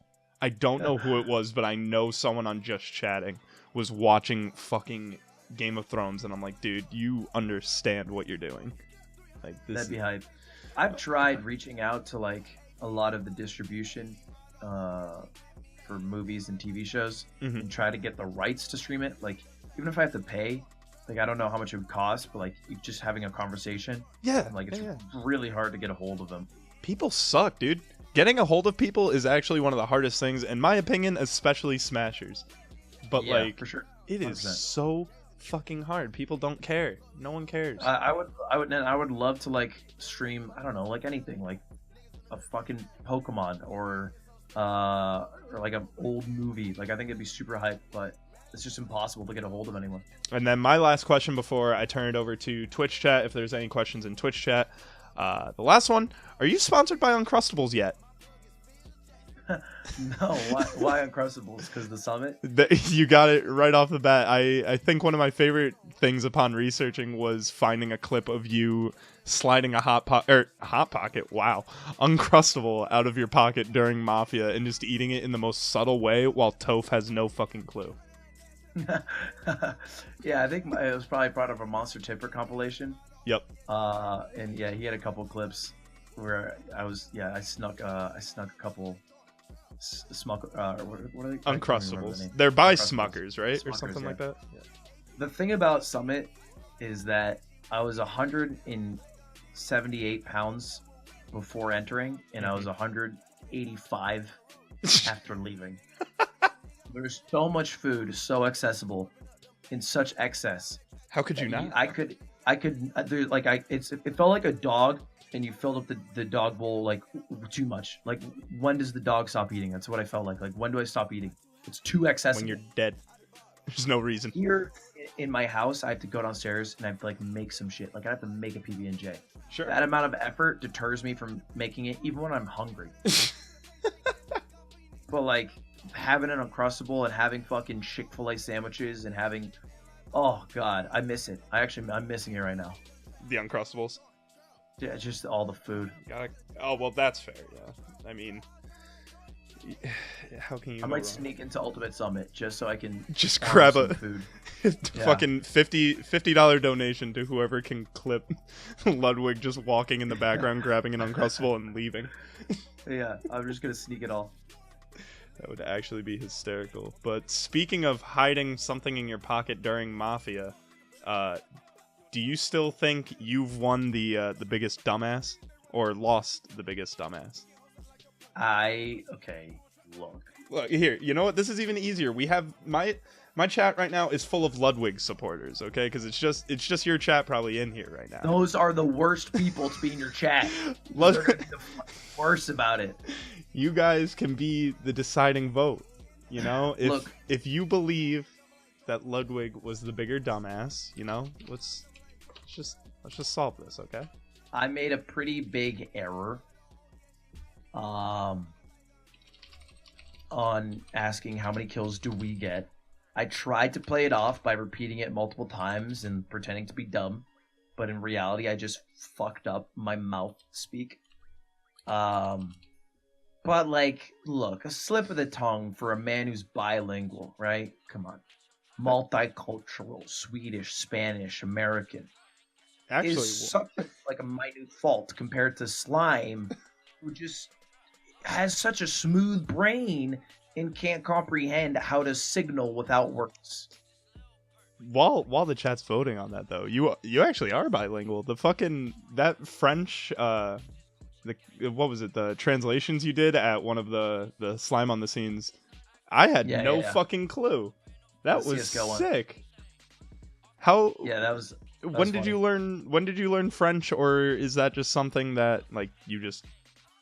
I don't know who it was, but I know someone on Just Chatting was watching fucking Game of Thrones, and I'm like, dude, you understand what you're doing. Like, this. That'd be hype. I've tried reaching out to like a lot of the distribution for movies and TV shows and try to get the rights to stream it. Like, even if I have to pay, like, I don't know how much it would cost, but like just having a conversation. Yeah. Like, it's really hard to get a hold of them. People suck, dude. Getting a hold of people is actually one of the hardest things, in my opinion, especially Smashers. But Yeah, like, for sure. it is 100%. so fucking hard. People don't care. No one cares. I would love to like stream, I don't know, like anything, like a fucking Pokemon or like an old movie. Like, I think it'd be super hype, but it's just impossible to get a hold of anyone. And then my last question before I turn it over to Twitch chat, if there's any questions in Twitch chat. The last one, are you sponsored by Uncrustables yet? No, why Uncrustables? Because the summit? You got it right off the bat. I think one of my favorite things upon researching was finding a clip of you sliding a hot pocket, wow, Uncrustable out of your pocket during Mafia and just eating it in the most subtle way while Toph has no fucking clue. Yeah, I think it was probably part of a Monster Tipper compilation. Yep. And yeah, he had a couple clips where I snuck a couple what are they? Uncrustables. They're by Uncrustables. Smuckers, right? Or Smuckers, something yeah. like that. Yeah. The thing about Summit is that I was 178 pounds before entering, and I was 185 after leaving. There's so much food, so accessible, in such excess. How could you not? It felt like a dog, and you filled up the dog bowl like too much. Like, when does the dog stop eating? That's what I felt like. Like, when do I stop eating? It's too accessible. When you're dead. There's no reason. Here in my house, I have to go downstairs and I have to like make some shit. Like, I have to make a PB&J. Sure. That amount of effort deters me from making it, even when I'm hungry. But like, having an Uncrustable and having fucking Chick-fil-A sandwiches and having, oh god, I miss it. I'm missing it right now. The Uncrustables. Yeah, just all the food. Oh, well, that's fair, yeah. I mean, how can you I go might wrong? sneak into Ultimate Summit just so I can Just grab some a food. fucking $50 donation to whoever can clip Ludwig just walking in the background, grabbing an Uncrustable and leaving. Yeah, I'm just gonna sneak it all. That would actually be hysterical. But speaking of hiding something in your pocket during Mafia, do you still think you've won the biggest dumbass, or lost the biggest dumbass? Look here. You know what? This is even easier. We have my chat right now is full of Ludwig supporters. Okay, because it's just your chat probably in here right now. Those are the worst people to be in your chat. They're gonna be the fucking worst about it. You guys can be the deciding vote. You know, if you believe that Ludwig was the bigger dumbass, you know, let's just solve this, okay? I made a pretty big error on asking how many kills do we get. I tried to play it off by repeating it multiple times and pretending to be dumb, but in reality I just fucked up my mouth speak. But like, look, a slip of the tongue for a man who's bilingual, right? Come on. Multicultural, Swedish, Spanish, American. Actually, is such like a minute fault compared to Slime, who just has such a smooth brain and can't comprehend how to signal without words. while the chat's voting on that though, you actually are bilingual. The fucking that French what was it, the translations you did at one of the slime on the scenes. I had no fucking clue. That was sick. How? Yeah, that was. When did you learn French, or is that just something that like you just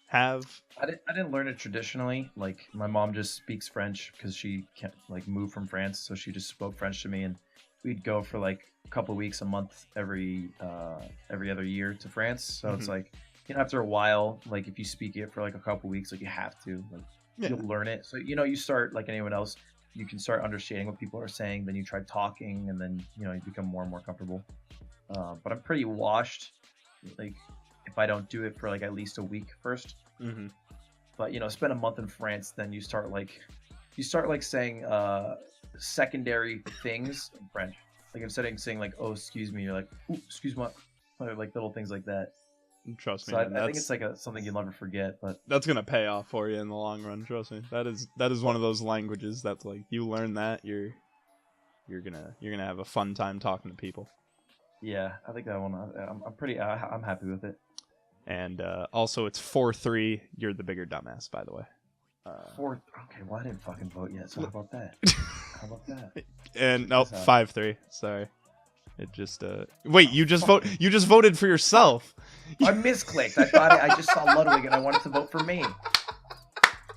have? I didn't learn it traditionally. Like my mom just speaks French because she can't like move from France, so she just spoke French to me, and we'd go for like a couple weeks, a month, every other year to France. So it's like, you know, after a while, like if you speak it for like a couple weeks, like you have to, like you'll learn it. So you know, you start like anyone else, you can start understanding what people are saying. Then you try talking, and then you know you become more and more comfortable. But I'm pretty washed, like if I don't do it for like at least a week first. But you know, spend a month in France, then you start like saying secondary things in French. Like instead of saying like, oh excuse me, you're like, ooh, excuse me, like little things like that. Trust me, so I think it's like something you'll never forget. But that's gonna pay off for you in the long run. Trust me, that is one of those languages that's like, you learn that, you're gonna have a fun time talking to people. Yeah, I think that one. I'm happy with it. And also, it's 4-3. You're the bigger dumbass, by the way. Okay, well I didn't fucking vote yet. So how about that? And no, 5-3. Sorry, it just wait. You just voted for yourself. I misclicked. I thought I just saw Ludwig and I wanted to vote for me.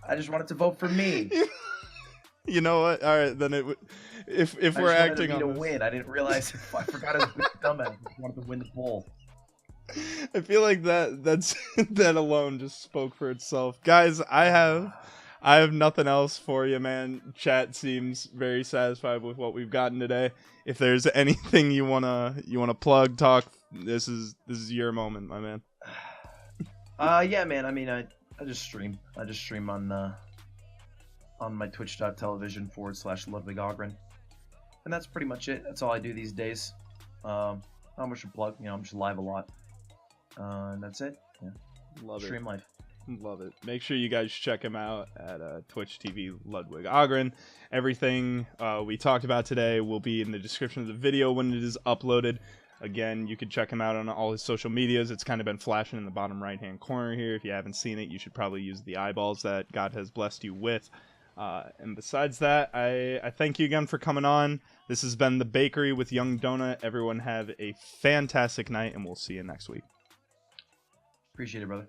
I just wanted to vote for me. You know what? All right, then if we're acting on to win, I didn't realize. I forgot I was a dumbass. I wanted to win the poll. I feel like that alone just spoke for itself. Guys, I have nothing else for you, man. Chat seems very satisfied with what we've gotten today. If there's anything you wanna plug, talk, this is your moment, my man. Yeah, man. I mean, I just stream. I just stream on my twitch.tv/Ludwig Ahgren. And that's pretty much it. That's all I do these days. Not much to plug, you know, I'm just live a lot. And that's it. Yeah. Love Stream live. Love it. Make sure you guys check him out at Twitch TV Ludwig Ahgren. Everything we talked about today will be in the description of the video when it is uploaded. Again, you can check him out on all his social medias. It's kind of been flashing in the bottom right hand corner here. If you haven't seen it, you should probably use the eyeballs that God has blessed you with. And besides that, I thank you again for coming on. This has been The Bakery with YungD0nut. Everyone have a fantastic night, and we'll see you next week. Appreciate it, brother.